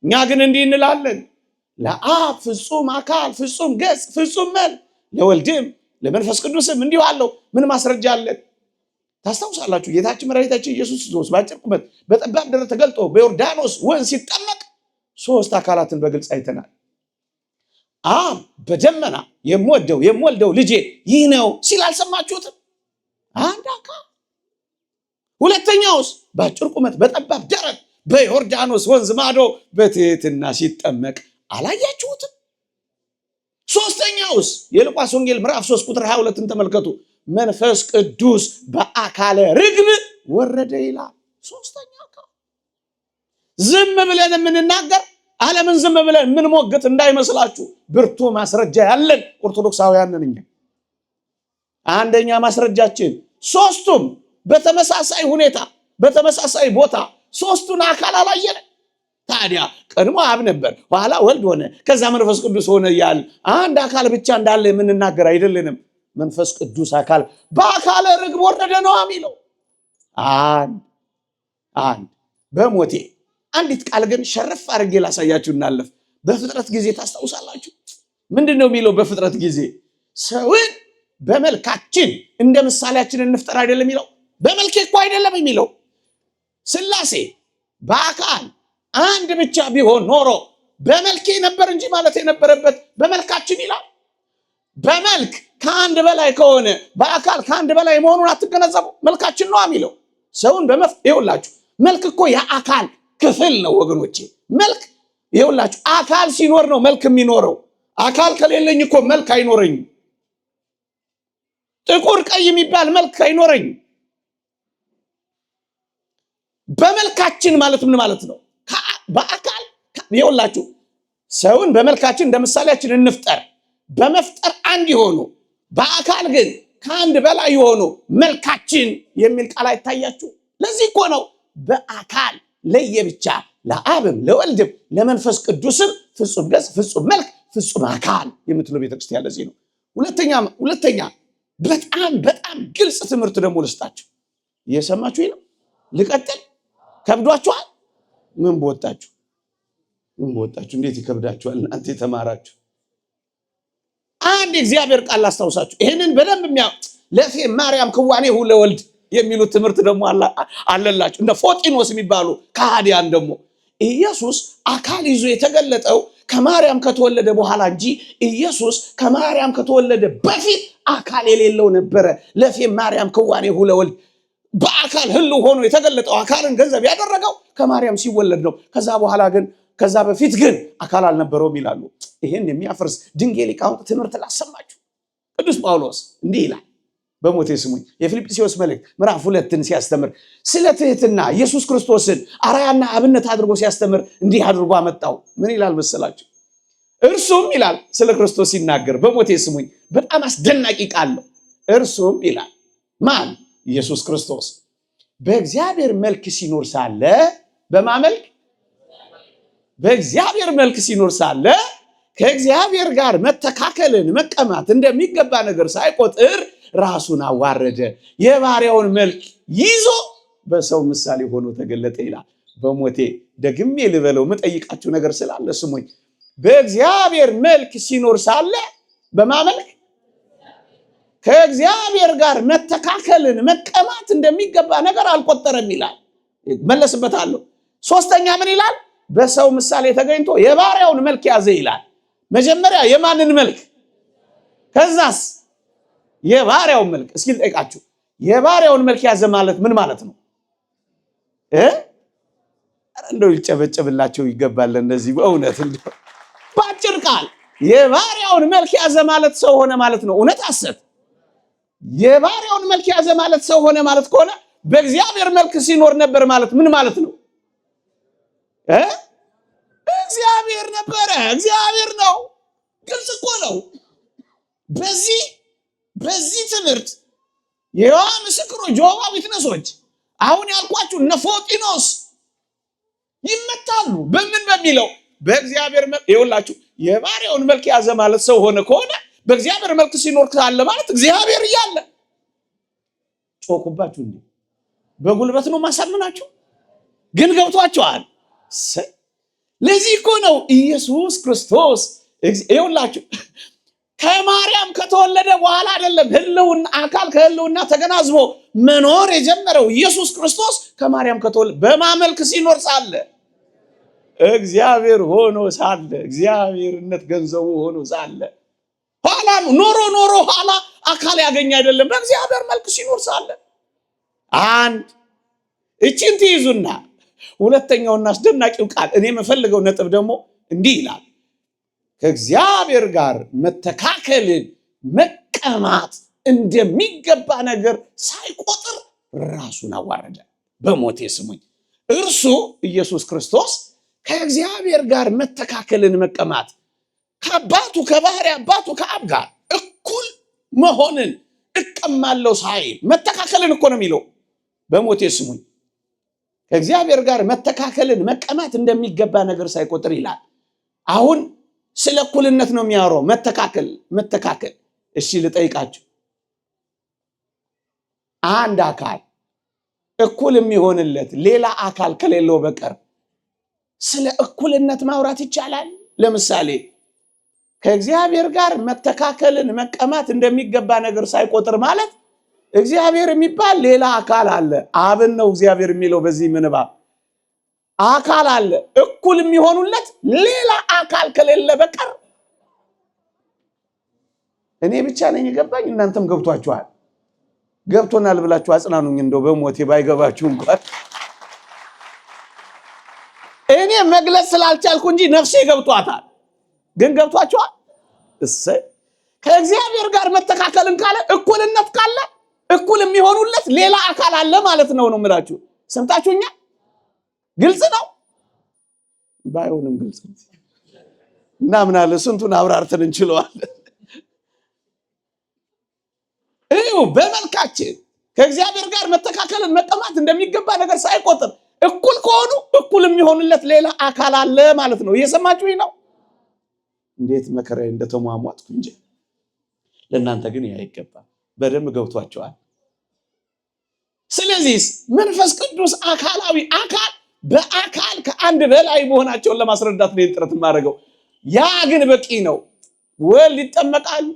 እኛ ግን እንዲህ እንላለን፣ ለአብ ፍጹም አካል፣ ፍጹም ገጽ፣ ፍጹም መልክ፣ ለወልድም ለመንፈስ ቅዱስም እንዲሁ አለው። ምን ማስረጃ አለን? ታስታውሳላችሁ ጌታችን መድኃኒታችን ኢየሱስ ክርስቶስ በአጭር ቁመት በጠባብ ደረት ተገልጦ በዮርዳኖስ ወንዝ ሲጠመቅ ሶስት አካላትን በግልጽ አይተናል። አብ በደመና የምወልደው ልጄ ይህ ነው ሲል አልሰማችሁትም? አንድ አካል። ሁለተኛውስ በአጭር ቁመት በጠባብ ደረት በዮርዳኖስ ወንዝ ማዶ በትህትና ሲጠመቅ አላያችሁትም? ሶስተኛውስ የሉቃስ ወንጌል ምዕራፍ 3 ቁጥር 22ን ተመልከቱ። መንፈስ ቅዱስ በአካለ ርግብ ወረደ ይላል። ሶስተኛ አካል። ዝም ብለን የምንናገር ዓለምን ዝም ብለን የምንሞግት እንዳይመስላችሁ፣ ብርቱ ማስረጃ ያለን ኦርቶዶክሳውያን ነን እኛ። አንደኛ ማስረጃችን ሶስቱም በተመሳሳይ ሁኔታ በተመሳሳይ ቦታ ሶስቱን አካል አላየን። ታዲያ ቀድሞ አብ ነበር፣ ኋላ ወልድ ሆነ፣ ከዛ መንፈስ ቅዱስ ሆነ እያል አንድ አካል ብቻ እንዳለ የምንናገር አይደለንም። መንፈስ ቅዱስ አካል በአካለ ርግብ ወረደ ነው የሚለው። አንድ በሞቴ አንዲት ቃል ግን ሸረፍ አድርጌ ላሳያችሁ እናለፍ። በፍጥረት ጊዜ ታስታውሳላችሁ? ምንድን ነው የሚለው? በፍጥረት ጊዜ ሰውን በመልካችን እንደ ምሳሌያችን እንፍጠር አይደለም የሚለው። በመልኬ እኮ አይደለም የሚለው። ሥላሴ በአካል አንድ ብቻ ቢሆን ኖሮ በመልኬ ነበር እንጂ ማለት የነበረበት በመልካችን ይላል። በመልክ ከአንድ በላይ ከሆነ በአካል ከአንድ በላይ መሆኑን አትገነዘቡ? መልካችን ነው የሚለው። ሰውን ይኸውላችሁ፣ መልክ እኮ የአካል ክፍል ነው ወገኖቼ። መልክ ይኸውላችሁ፣ አካል ሲኖር ነው መልክ የሚኖረው። አካል ከሌለኝ እኮ መልክ አይኖረኝም። ጥቁር ቀይ የሚባል መልክ አይኖረኝም። በመልካችን ማለት ምን ማለት ነው? በአካል ይኸውላችሁ፣ ሰውን በመልካችን እንደ ምሳሌያችን እንፍጠር። በመፍጠር አንድ የሆኑ በአካል ግን ከአንድ በላይ የሆኑ መልካችን የሚል ቃል አይታያችሁ? ለዚህ እኮ ነው በአካል ለየብቻ ለአብም ለወልድም ለመንፈስ ቅዱስም ፍጹም ገጽ፣ ፍጹም መልክ፣ ፍጹም አካል የምትለው ቤተክርስቲያን። ለዚህ ነው። ሁለተኛ በጣም ግልጽ ትምህርት ደግሞ ልስጣችሁ። እየሰማችሁ ነው? ልቀጥል? ከብዷችኋል? ምን በወጣችሁ? እንዴት ይከብዳችኋል እናንተ የተማራችሁ? አንድ እግዚአብሔር ቃል ላስታውሳችሁ። ይህንን በደንብ ለፌ ማርያም ክዋኔሁ ለወልድ የሚሉት ትምህርት ደግሞ አለላችሁ። እንደ ፎጢኖስ የሚባሉ ከሃዲያን ደግሞ ኢየሱስ አካል ይዞ የተገለጠው ከማርያም ከተወለደ በኋላ እንጂ ኢየሱስ ከማርያም ከተወለደ በፊት አካል የሌለው ነበረ። ለፌ ማርያም ክዋኔሁ ለወልድ በአካል ህልው ሆኖ የተገለጠው አካልን ገንዘብ ያደረገው ከማርያም ሲወለድ ነው። ከዛ በፊት ግን አካል አልነበረውም ይላሉ። ይሄን የሚያፈርስ ድንጋይ ሊቃውንት ትምህርት ላሰማችሁ። ቅዱስ ጳውሎስ እንዲህ ይላል፣ በሞቴ ስሙኝ። የፊልጵስዩስ መልእክት ምዕራፍ 2ን ሲያስተምር ስለ ትህትና ኢየሱስ ክርስቶስን አርአያና አብነት አድርጎ ሲያስተምር እንዲህ አድርጎ አመጣው። ምን ይላል መሰላችሁ? እርሱም ይላል ስለ ክርስቶስ ሲናገር፣ በሞቴ ስሙኝ፣ በጣም አስደናቂ ቃል ነው። እርሱም ይላል ማን? ኢየሱስ ክርስቶስ በእግዚአብሔር መልክ ሲኖር ሳለ በማመልክ በእግዚአብሔር መልክ ሲኖር ሳለ ከእግዚአብሔር ጋር መተካከልን መቀማት እንደሚገባ ነገር ሳይቆጥር ራሱን አዋረደ፣ የባሪያውን መልክ ይዞ በሰው ምሳሌ ሆኖ ተገለጠ ይላል። በሞቴ ደግሜ ልበለው የምጠይቃችሁ ነገር ስላለ ስሙኝ። በእግዚአብሔር መልክ ሲኖር ሳለ በማመልክ ከእግዚአብሔር ጋር መተካከልን መቀማት እንደሚገባ ነገር አልቆጠረም ይላል። መለስበታለሁ። ሶስተኛ ምን ይላል? በሰው ምሳሌ ተገኝቶ የባሪያውን መልክ ያዘ ይላል። መጀመሪያ የማንን መልክ? ከዛስ የባሪያውን መልክ። እስኪ ልጠይቃችሁ፣ የባሪያውን መልክ ያዘ ማለት ምን ማለት ነው? እንደው ይጨበጨብላቸው ይገባል። እነዚህ በእውነት እንደው ባጭር ቃል የባሪያውን መልክ ያዘ ማለት ሰው ሆነ ማለት ነው። እውነት ሐሰት? የባሪያውን መልክ ያዘ ማለት ሰው ሆነ ማለት ከሆነ በእግዚአብሔር መልክ ሲኖር ነበር ማለት ምን ማለት ነው? እግዚአብሔር ነበረ፣ እግዚአብሔር ነው። ግልጽ እኮ ነው። በዚህ ትምህርት የይሖዋ ምስክሮች ጆባ ዊትነሶች አሁን ያልኳችሁ እነ ፎጢኖስ ይመታሉ። በምን በሚለው በእግዚአብሔር መልክ። ይኸውላችሁ የባሪያውን መልክ ያዘ ማለት ሰው ሆነ ከሆነ በእግዚአብሔር መልክ ሲኖር ካለ ማለት እግዚአብሔር እያለ። ጮኩባችሁ እንዴ? በጉልበት ነው ማሳምናችሁ? ግን ገብቷችኋል? ለዚህ እኮ ነው ኢየሱስ ክርስቶስ ይኸውላችሁ ከማርያም ከተወለደ በኋላ አይደለም ህልውና አካል ከህልውና ተገናዝቦ መኖር የጀመረው ኢየሱስ ክርስቶስ ከማርያም ከተወለደ በማመልክ ሲኖር ሳለ እግዚአብሔር ሆኖ ሳለ እግዚአብሔርነት ገንዘቡ ሆኖ ሳለ ኋላም ኖሮ ኋላ አካል ያገኝ አይደለም በእግዚአብሔር መልክ ሲኖር ሳለ። አንድ እቺን ትይዙና ሁለተኛውና አስደናቂው ቃል እኔ የምፈልገው ነጥብ ደግሞ እንዲህ ይላል፣ ከእግዚአብሔር ጋር መተካከልን መቀማት እንደሚገባ ነገር ሳይቆጥር ራሱን አዋረደ፣ በሞቴ ስሙኝ። እርሱ ኢየሱስ ክርስቶስ ከእግዚአብሔር ጋር መተካከልን መቀማት ከአባቱ ከባህሪ አባቱ ከአብ ጋር እኩል መሆንን እቀማለሁ ሳይል መተካከልን እኮ ነው የሚለው። በሞቴ ስሙኝ። ከእግዚአብሔር ጋር መተካከልን መቀማት እንደሚገባ ነገር ሳይቆጥር ይላል። አሁን ስለ እኩልነት ነው የሚያወራው። መተካከል። እሺ ልጠይቃችሁ፣ አንድ አካል እኩል የሚሆንለት ሌላ አካል ከሌለው በቀር ስለ እኩልነት ማውራት ይቻላል? ለምሳሌ ከእግዚአብሔር ጋር መተካከልን መቀማት እንደሚገባ ነገር ሳይቆጥር ማለት እግዚአብሔር የሚባል ሌላ አካል አለ። አብን ነው እግዚአብሔር የሚለው በዚህ ምንባብ አካል አለ። እኩል የሚሆኑለት ሌላ አካል ከሌለ በቀር እኔ ብቻ ነኝ የገባኝ? እናንተም ገብቷችኋል? ገብቶናል ብላችሁ አጽናኑኝ። እንደው በሞቴ ባይገባችሁ እንኳን እኔ መግለጽ ስላልቻልኩ እንጂ ነፍሴ ገብቷታል። ግን ገብቷችኋል? እሰይ። ከእግዚአብሔር ጋር መተካከልን ካለ እኩልነት ካለ እኩል የሚሆኑለት ሌላ አካል አለ ማለት ነው የምላችሁ። ሰምታችሁኛል? ግልጽ ነው? ባይሆንም ግልጽ ነው እና ምናለ ስንቱን አብራርተን እንችለዋለን። በመልካችን ከእግዚአብሔር ጋር መተካከልን መቀማት እንደሚገባ ነገር ሳይቆጥር እኩል ከሆኑ እኩል የሚሆንለት ሌላ አካል አለ ማለት ነው። እየሰማችሁኝ ነው? እንዴት መከራዬ እንደተሟሟጥኩ እንጂ ለእናንተ ግን ያ አይገባም። በደንብ ገብቷቸዋል። ስለዚህ መንፈስ ቅዱስ አካላዊ አካል በአካል ከአንድ በላይ መሆናቸውን ለማስረዳት ነው ጥረት የማደርገው። ያ ግን በቂ ነው። ወልድ ይጠመቃል፣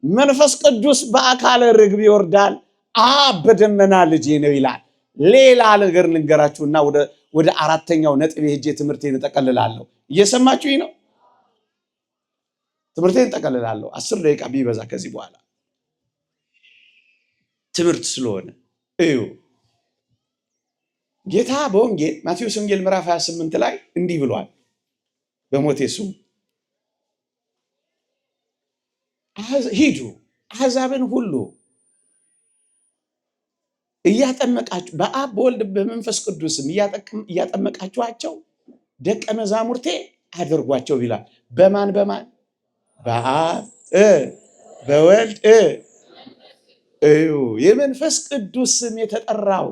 መንፈስ ቅዱስ በአካለ ርግብ ይወርዳል፣ አብ በደመና ልጄ ነው ይላል። ሌላ ነገር ልንገራችሁና ወደ አራተኛው ነጥብ ሄጄ ትምህርቴን እጠቀልላለሁ። እየሰማችሁኝ ነው? ትምህርቴን እጠቀልላለሁ። 10 ደቂቃ ቢበዛ ከዚህ በኋላ ትምህርት ስለሆነ እዩ። ጌታ በወንጌል ማቴዎስ ወንጌል ምዕራፍ 28 ላይ እንዲህ ብሏል። በሞቴ ስሙ ሂዱ አሕዛብን ሁሉ እያጠመቃችሁ በአብ በወልድ በመንፈስ ቅዱስም እያጠመቃችኋቸው ደቀ መዛሙርቴ አድርጓቸው ይላል። በማን በአብ በወልድ የመንፈስ ቅዱስ ስም የተጠራው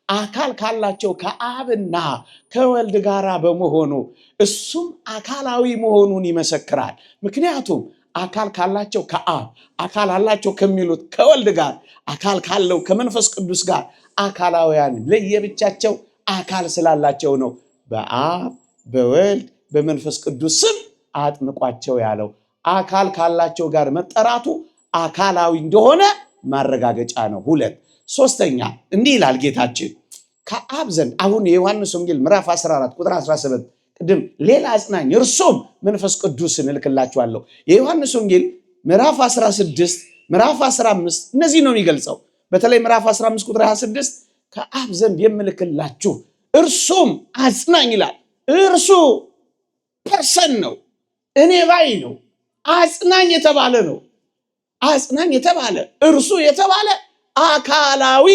አካል ካላቸው ከአብና ከወልድ ጋር በመሆኑ እሱም አካላዊ መሆኑን ይመሰክራል። ምክንያቱም አካል ካላቸው ከአብ አካል አላቸው ከሚሉት ከወልድ ጋር አካል ካለው ከመንፈስ ቅዱስ ጋር አካላውያን ለየብቻቸው አካል ስላላቸው ነው በአብ በወልድ በመንፈስ ቅዱስ ስም አጥምቋቸው ያለው። አካል ካላቸው ጋር መጠራቱ አካላዊ እንደሆነ ማረጋገጫ ነው። 2 ሶስተኛ እንዲህ ይላል ጌታችን ከአብ ዘንድ አሁን የዮሐንስ ወንጌል ምዕራፍ 14 ቁጥር 17 ቅድም ሌላ አጽናኝ እርሱም መንፈስ ቅዱስን እልክላችኋለሁ። የዮሐንስ ወንጌል ምዕራፍ 16 ምዕራፍ 15 እነዚህ ነው የሚገልጸው። በተለይ ምዕራፍ 15 ቁጥር 26 ከአብ ዘንድ የምልክላችሁ እርሱም አጽናኝ ይላል። እርሱ ፐርሰን ነው፣ እኔ ባይ ነው። አጽናኝ የተባለ ነው። አጽናኝ የተባለ እርሱ የተባለ አካላዊ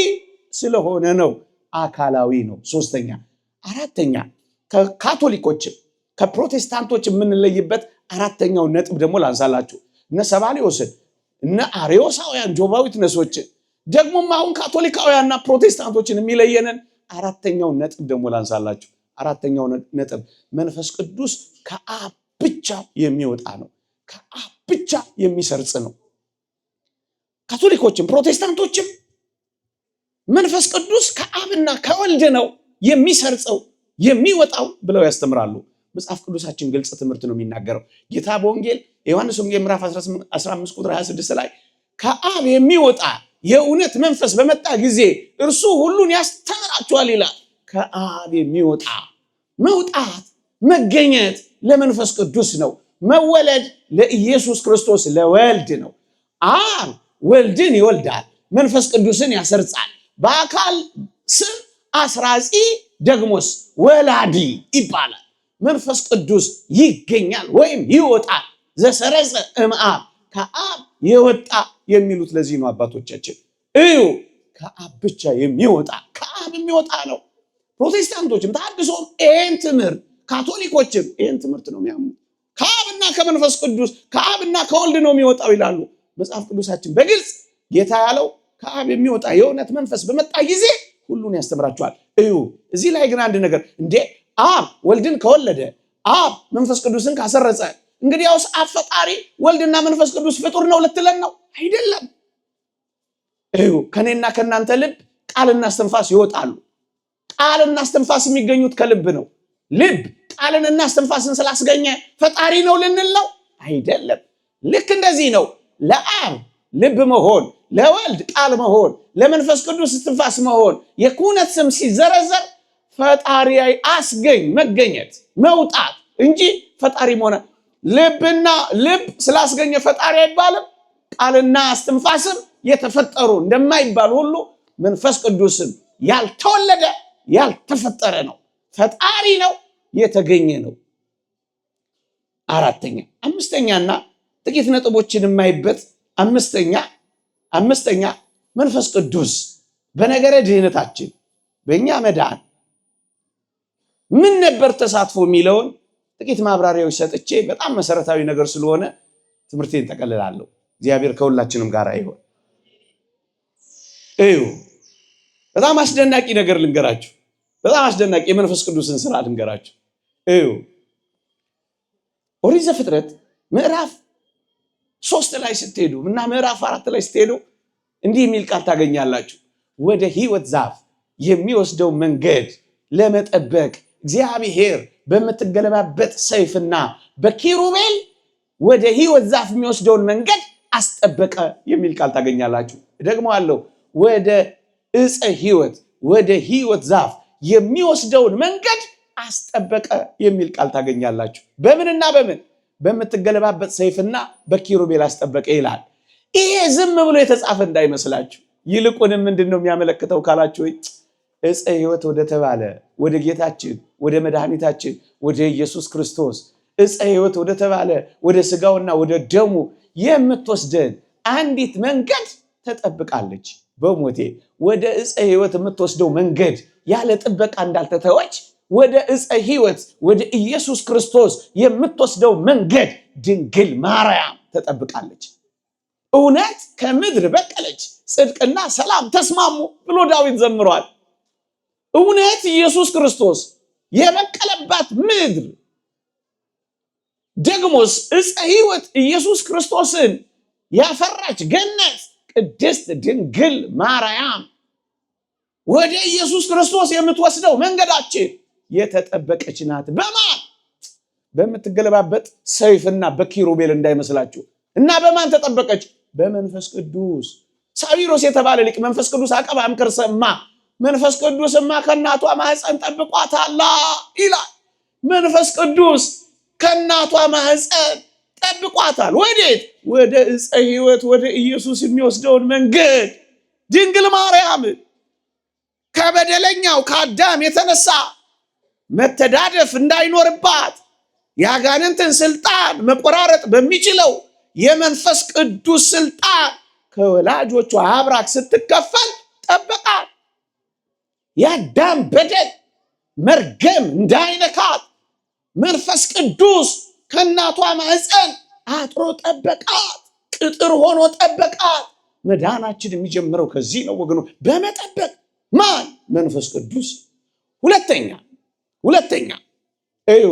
ስለሆነ ነው። አካላዊ ነው። ሶስተኛ አራተኛ ከካቶሊኮችም ከፕሮቴስታንቶች የምንለይበት አራተኛው ነጥብ ደግሞ ላንሳላችሁ። እነ ሰባሊዮስን እነ አርዮሳውያን ጆባዊ ትነሶችን ደግሞም አሁን ካቶሊካውያንና ፕሮቴስታንቶችን የሚለየንን አራተኛው ነጥብ ደግሞ ላንሳላችሁ። አራተኛው ነጥብ መንፈስ ቅዱስ ከአብ ብቻ የሚወጣ ነው። ከአብ ብቻ የሚሰርጽ ነው። ካቶሊኮችም ፕሮቴስታንቶችም መንፈስ ቅዱስ ከአብና ከወልድ ነው የሚሰርጸው የሚወጣው ብለው ያስተምራሉ። መጽሐፍ ቅዱሳችን ግልጽ ትምህርት ነው የሚናገረው። ጌታ በወንጌል ዮሐንስ ወንጌል ምዕራፍ 15 ቁጥር 26 ላይ ከአብ የሚወጣ የእውነት መንፈስ በመጣ ጊዜ እርሱ ሁሉን ያስተምራችኋል ይላል። ከአብ የሚወጣ መውጣት መገኘት ለመንፈስ ቅዱስ ነው። መወለድ ለኢየሱስ ክርስቶስ ለወልድ ነው። አብ ወልድን ይወልዳል፣ መንፈስ ቅዱስን ያሰርጻል። በአካል ስም አስራጺ ደግሞስ ወላዲ ይባላል። መንፈስ ቅዱስ ይገኛል ወይም ይወጣል። ዘሰረጸ እምአብ ከአብ የወጣ የሚሉት ለዚህ ነው አባቶቻችን። እዩ ከአብ ብቻ የሚወጣ ከአብ የሚወጣ ነው። ፕሮቴስታንቶችም ተሐድሶም ይህን ትምህርት፣ ካቶሊኮችም ይህን ትምህርት ነው የሚያምኑት። ከአብና ከመንፈስ ቅዱስ ከአብና ከወልድ ነው የሚወጣው ይላሉ። መጽሐፍ ቅዱሳችን በግልጽ ጌታ ያለው ከአብ የሚወጣ የእውነት መንፈስ በመጣ ጊዜ ሁሉን ያስተምራቸዋል። እዩ እዚህ ላይ ግን አንድ ነገር እንዴ አብ ወልድን ከወለደ አብ መንፈስ ቅዱስን ካሰረጸ እንግዲያውስ አብ ፈጣሪ ወልድና መንፈስ ቅዱስ ፍጡር ነው ልትለን ነው? አይደለም። እዩ ከኔና ከእናንተ ልብ ቃልና እስትንፋስ ይወጣሉ። ቃልና እስትንፋስ የሚገኙት ከልብ ነው። ልብ ቃልንና እስትንፋስን ስላስገኘ ፈጣሪ ነው ልንል ነው? አይደለም። ልክ እንደዚህ ነው ለአብ ልብ መሆን፣ ለወልድ ቃል መሆን፣ ለመንፈስ ቅዱስ እስትንፋስ መሆን የክህነት ስም ሲዘረዘር ፈጣሪ አስገኝ መገኘት መውጣት እንጂ ፈጣሪ መሆነ ልብና ልብ ስላስገኘ ፈጣሪ አይባልም። ቃልና እስትንፋስም የተፈጠሩ እንደማይባል ሁሉ መንፈስ ቅዱስም ያልተወለደ ያልተፈጠረ ነው። ፈጣሪ ነው፣ የተገኘ ነው። አራተኛ አምስተኛና ጥቂት ነጥቦችን የማይበት አምስተኛ መንፈስ ቅዱስ በነገረ ድህነታችን በእኛ መዳን ምን ነበር ተሳትፎ የሚለውን ጥቂት ማብራሪያዎች ሰጥቼ በጣም መሰረታዊ ነገር ስለሆነ ትምህርቴን ጠቀልላለሁ። እግዚአብሔር ከሁላችንም ጋር ይሁን። እዩ በጣም አስደናቂ ነገር ልንገራችሁ። በጣም አስደናቂ የመንፈስ ቅዱስን ስራ ልንገራችሁ። እዩ ኦሪት ዘፍጥረት ምዕራፍ 3 ላይ ስትሄዱ እና ምዕራፍ 4 ላይ ስትሄዱ እንዲህ የሚል ቃል ታገኛላችሁ። ወደ ሕይወት ዛፍ የሚወስደው መንገድ ለመጠበቅ እግዚአብሔር በምትገለባበት ሰይፍና በኪሩቤል ወደ ሕይወት ዛፍ የሚወስደውን መንገድ አስጠበቀ የሚል ቃል ታገኛላችሁ። ደግሞ አለው ወደ ዕፀ ሕይወት ወደ ሕይወት ዛፍ የሚወስደውን መንገድ አስጠበቀ የሚል ቃል ታገኛላችሁ። በምንና በምን? በምትገለባበት ሰይፍና በኪሩቤል አስጠበቀ ይላል። ይሄ ዝም ብሎ የተጻፈ እንዳይመስላችሁ። ይልቁንም ምንድን ነው የሚያመለክተው ካላችሁ ዕፀ ሕይወት ወደ ተባለ ወደ ጌታችን ወደ መድኃኒታችን ወደ ኢየሱስ ክርስቶስ ዕፀ ሕይወት ወደ ተባለ ወደ ስጋውና ወደ ደሙ የምትወስደን አንዲት መንገድ ተጠብቃለች። በሞቴ ወደ ዕፀ ሕይወት የምትወስደው መንገድ ያለ ጥበቃ እንዳልተተወች ወደ ዕፀ ሕይወት ወደ ኢየሱስ ክርስቶስ የምትወስደው መንገድ ድንግል ማርያም ተጠብቃለች። እውነት ከምድር በቀለች፣ ጽድቅና ሰላም ተስማሙ ብሎ ዳዊት ዘምሯል። እውነት ኢየሱስ ክርስቶስ የበቀለባት ምድር ደግሞስ ዕፀ ሕይወት ኢየሱስ ክርስቶስን ያፈራች ገነት ቅድስት ድንግል ማርያም ወደ ኢየሱስ ክርስቶስ የምትወስደው መንገዳችን የተጠበቀች ናት። በማን? በምትገለባበት ሰይፍና በኪሩቤል እንዳይመስላችሁ። እና በማን ተጠበቀች? በመንፈስ ቅዱስ። ሳዊሮስ የተባለ ሊቅ መንፈስ ቅዱስ አቀባ እምክርሰማ መንፈስ ቅዱስማ ከእናቷ ማህፀን ጠብቋታል ይላል። መንፈስ ቅዱስ ከእናቷ ማህፀን ጠብቋታል። ወዴት? ወደ ዕፀ ሕይወት ወደ ኢየሱስ የሚወስደውን መንገድ። ድንግል ማርያም ከበደለኛው ከአዳም የተነሳ መተዳደፍ እንዳይኖርባት የአጋንንትን ስልጣን መቆራረጥ በሚችለው የመንፈስ ቅዱስ ስልጣን ከወላጆቿ አብራክ ስትከፈል ጠበቃት። የአዳም በደል መርገም እንዳይነካት መንፈስ ቅዱስ ከእናቷ ማህፀን አጥሮ ጠበቃት። ቅጥር ሆኖ ጠበቃት። መዳናችን የሚጀምረው ከዚህ ነው ወገኖ፣ በመጠበቅ ማን? መንፈስ ቅዱስ። ሁለተኛ እዩ፣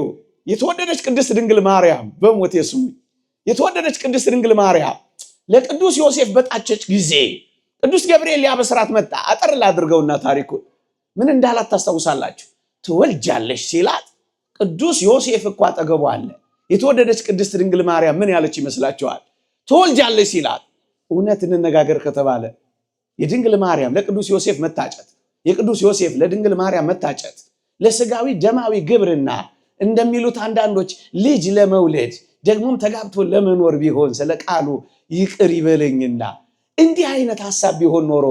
የተወደደች ቅድስት ድንግል ማርያም በሞቴ ስሙ፣ የተወደደች ቅድስት ድንግል ማርያም ለቅዱስ ዮሴፍ በጣቸች ጊዜ ቅዱስ ገብርኤል ሊያበስራት መጣ። አጠር ላድርገውና ታሪኩን ምን እንዳላት ታስታውሳላችሁ? ትወልጃለሽ ሲላት ቅዱስ ዮሴፍ እኮ አጠገቡ አለ። የተወደደች ቅድስት ድንግል ማርያም ምን ያለች ይመስላችኋል? ትወልጃለሽ ሲላት፣ እውነት እንነጋገር ከተባለ የድንግል ማርያም ለቅዱስ ዮሴፍ መታጨት፣ የቅዱስ ዮሴፍ ለድንግል ማርያም መታጨት ለስጋዊ ደማዊ ግብርና እንደሚሉት አንዳንዶች ልጅ ለመውለድ ደግሞም ተጋብቶ ለመኖር ቢሆን ስለ ቃሉ ይቅር ይበለኝና እንዲህ አይነት ሐሳብ ቢሆን ኖሮ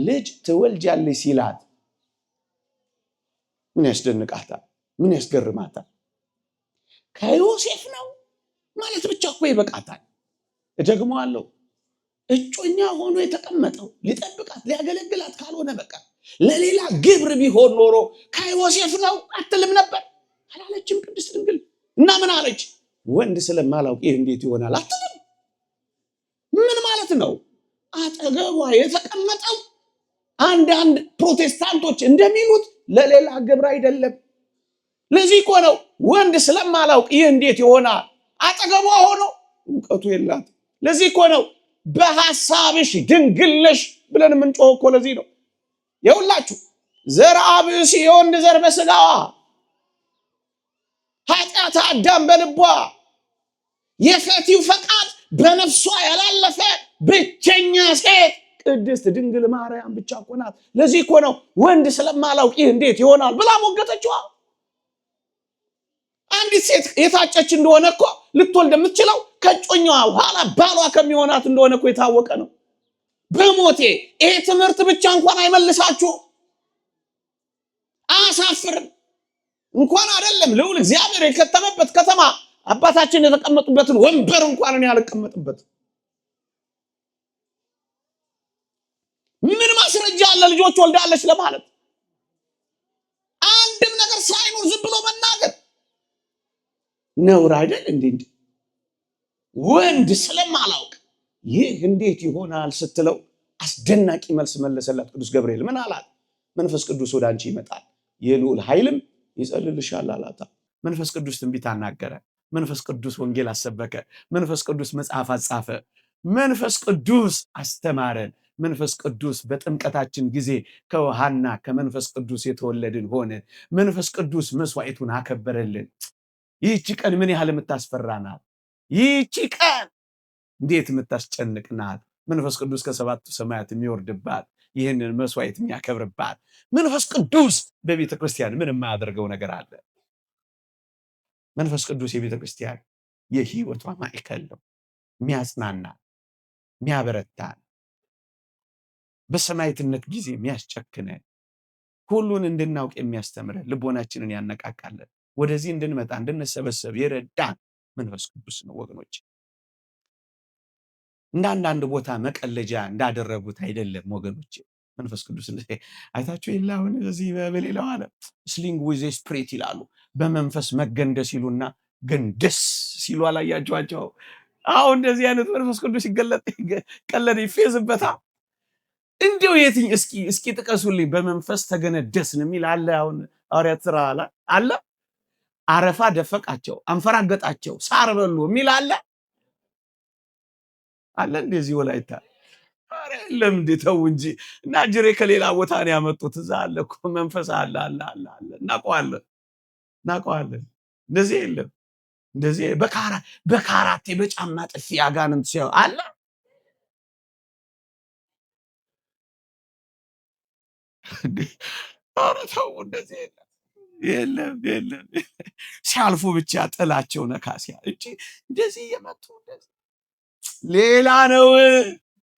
ልጅ ትወልጃለሽ ሲላት ምን ያስደንቃታል? ምን ያስገርማታል? ከዮሴፍ ነው ማለት ብቻ እኮ ይበቃታል። እደግመዋለሁ፣ እጮኛ ሆኖ የተቀመጠው ሊጠብቃት ሊያገለግላት ካልሆነ በቃ ለሌላ ግብር ቢሆን ኖሮ ከዮሴፍ ነው አትልም ነበር። አላለችም ቅድስት ድንግል እና ምን አለች? ወንድ ስለማላውቅ ይህ እንዴት ይሆናል አትልም። ምን ማለት ነው? አጠገቧ የተቀመጠው አንዳንድ ፕሮቴስታንቶች እንደሚሉት ለሌላ ግብር አይደለም። ለዚህ እኮ ነው ወንድ ስለማላውቅ ይህ እንዴት ይሆናል አጠገቧ ሆኖ እውቀቱ የላት። ለዚህ እኮ ነው በሐሳብሽ ድንግል ነሽ ብለን የምንጮኸው እኮ ለዚህ ነው። የሁላችሁ ዘርአ ብእሲ የወንድ ዘር በስጋዋ ኃጢአት አዳም በልቧ የፈቲው ፈቃድ በነፍሷ ያላለፈ ብቸኛ ሴት ቅድስት ድንግል ማርያም ብቻ እኮ ናት። ለዚህ እኮ ነው ወንድ ስለማላውቅ ይህ እንዴት ይሆናል ብላ ሞገተችዋ። አንዲት ሴት የታጨች እንደሆነ እኮ ልትወልድ የምትችለው ከጮኛዋ ኋላ ባሏ ከሚሆናት እንደሆነ እኮ የታወቀ ነው። በሞቴ ይሄ ትምህርት ብቻ እንኳን አይመልሳችሁ፣ አያሳፍርም። እንኳን አይደለም ልዑል እግዚአብሔር የከተመበት ከተማ አባታችን የተቀመጡበትን ወንበር እንኳን እኔ አልቀመጥበት። ምን ማስረጃ አለ ልጆች ወልዳለች ለማለት? አንድም ነገር ሳይኖር ዝም ብሎ መናገር ነውር አይደል እንዴ? ወንድ ስለማላውቅ ይህ እንዴት ይሆናል ስትለው አስደናቂ መልስ መለሰላት ቅዱስ ገብርኤል። ምን አላት? መንፈስ ቅዱስ ወደ አንቺ ይመጣል፣ የልዑል ኃይልም ይጸልልሻል አላታ። መንፈስ ቅዱስ ትንቢት አናገረ። መንፈስ ቅዱስ ወንጌል አሰበከ። መንፈስ ቅዱስ መጽሐፍ አጻፈ። መንፈስ ቅዱስ አስተማረን። መንፈስ ቅዱስ በጥምቀታችን ጊዜ ከውሃና ከመንፈስ ቅዱስ የተወለድን ሆነ። መንፈስ ቅዱስ መስዋዕቱን አከበረልን። ይህቺ ቀን ምን ያህል የምታስፈራ ናት! ይህቺ ቀን እንዴት የምታስጨንቅ ናት! መንፈስ ቅዱስ ከሰባቱ ሰማያት የሚወርድባት ይህንን መስዋዕት የሚያከብርባት መንፈስ ቅዱስ በቤተ ክርስቲያን ምን የማያደርገው ነገር አለ? መንፈስ ቅዱስ የቤተ ክርስቲያን የህይወቷ ማዕከል ነው። የሚያጽናና፣ የሚያበረታን፣ በሰማዕትነት ጊዜ የሚያስጨክነን፣ ሁሉን እንድናውቅ የሚያስተምረን፣ ልቦናችንን ያነቃቃለን፣ ወደዚህ እንድንመጣ እንድንሰበሰብ የረዳን መንፈስ ቅዱስ ነው ወገኖች። እንዳንዳንድ ቦታ መቀለጃ እንዳደረጉት አይደለም ወገኖች። መንፈስ ቅዱስ አይታችሁ የለ አሁን እዚህ በሌላው ዓለም ስሊንግ ዊዝ ስፕሪት ይላሉ። በመንፈስ መገንደስ ይሉና ገንደስ ሲሉ አላያችኋቸው? አሁን እንደዚህ አይነት መንፈስ ቅዱስ ይገለጥ ቀለድ ይፌዝበታ። እንዲው የትኝ እስኪ ጥቀሱልኝ በመንፈስ ተገነደስን የሚል አለ? አሁን ሐዋርያት ሥራ አለ? አረፋ ደፈቃቸው፣ አንፈራገጣቸው፣ ሳር በሉ የሚል አለ አለ? እንደዚህ ወላይታ አረ የለም እንዴ! ተው እንጂ እና ጅሬ ከሌላ ቦታ ነው ያመጡት። እዛ አለ እኮ መንፈስ አለ አለ አለ አለ። እናውቀዋለን። እንደዚህ የለም እንደዚህ በካራቴ በጫማ ጥፊ አጋንንት ሲያው አለ። አረ ተው እንደዚህ የለም። የለም የለም። ሲያልፉ ብቻ ጥላቸው ነካሲያ እቺ እንደዚህ እየመጡ እንደዚህ ሌላ ነው።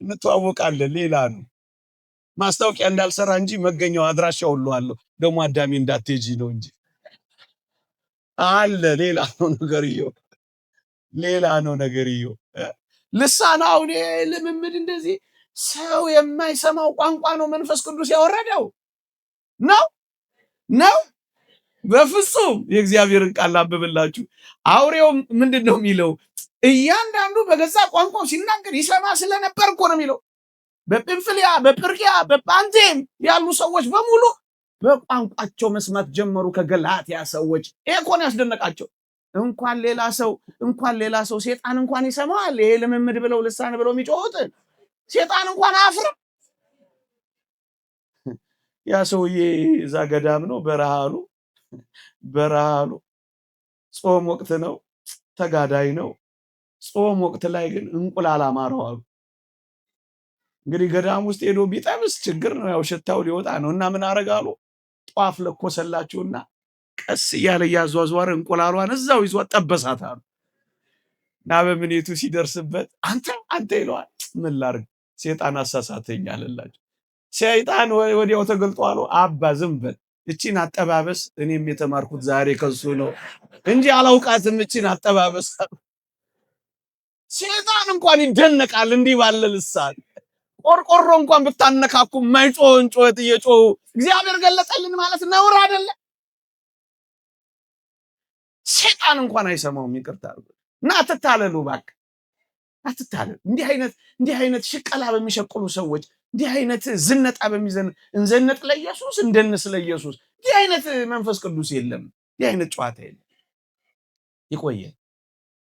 እንተዋወቃለን። ሌላ ነው። ማስታወቂያ እንዳልሰራ እንጂ መገኛው አድራሻ ሁሉ አለው። ደግሞ አዳሚ እንዳትሄጂ ነው እንጂ አለ። ሌላ ነው ነገርየው፣ ሌላ ነው ነገርየው። ልሳን አሁን ልምምድ እንደዚህ ሰው የማይሰማው ቋንቋ ነው መንፈስ ቅዱስ ያወረደው ነው ነው። በፍጹም የእግዚአብሔርን ቃል ላብብላችሁ። አውሬው ምንድን ነው የሚለው? እያንዳንዱ በገዛ ቋንቋው ሲናገር ይሰማ ስለነበር እኮ ነው የሚለው። በጵንፍልያ፣ በጵርቅያ፣ በጳንቴም ያሉ ሰዎች በሙሉ በቋንቋቸው መስማት ጀመሩ። ከገላትያ ሰዎች ይሄ እኮ ነው ያስደነቃቸው። እንኳን ሌላ ሰው ሴጣን እንኳን ይሰማዋል። ይሄ ልምምድ ብለው ልሳን ብለው የሚጮሁት ሴጣን እንኳን አፍርም። ያ ሰውዬ እዛ ገዳም ነው፣ በረሃሉ ጾም ወቅት ነው፣ ተጋዳይ ነው። ጾም ወቅት ላይ ግን እንቁላል አማረው አሉ። እንግዲህ ገዳም ውስጥ ሄዶ ቢጠብስ ችግር ነው፣ ያው ሽታው ሊወጣ ነው። እና ምን አረጋሉ? ጧፍ ለኮሰላችሁና ቀስ እያለ እያዟዟረ እንቁላሏን እዛው ይዟት ጠበሳት አሉ። እና በምኔቱ ሲደርስበት አንተ ይለዋል። ምን ላርግ ሴጣን አሳሳተኝ አለላቸው። ሰይጣን ወዲያው ተገልጦ አሉ። አባ ዝም በል፣ እቺን አጠባበስ እኔም የተማርኩት ዛሬ ከሱ ነው እንጂ አላውቃትም። እቺን አጠባበስ። ሴጣን እንኳን ይደነቃል እንዲህ ባለ ልሳን። ቆርቆሮ እንኳን ብታነካኩ ማይጮህን ጩኸት እየጮሁ እግዚአብሔር ገለጠልን ማለት ነውር አይደለ? ሴጣን እንኳን አይሰማውም። ይቅርታ እና አትታለሉ፣ እባክህ አትታለሉ። እንዲህ አይነት ሽቀላ በሚሸቅሉ ሰዎች፣ እንዲህ አይነት ዝነጣ እንዘነጥ ለኢየሱስ እንደንስ ለኢየሱስ፣ እንዲህ አይነት መንፈስ ቅዱስ የለም። እንዲህ አይነት ጨዋታ የለም። ይቆየ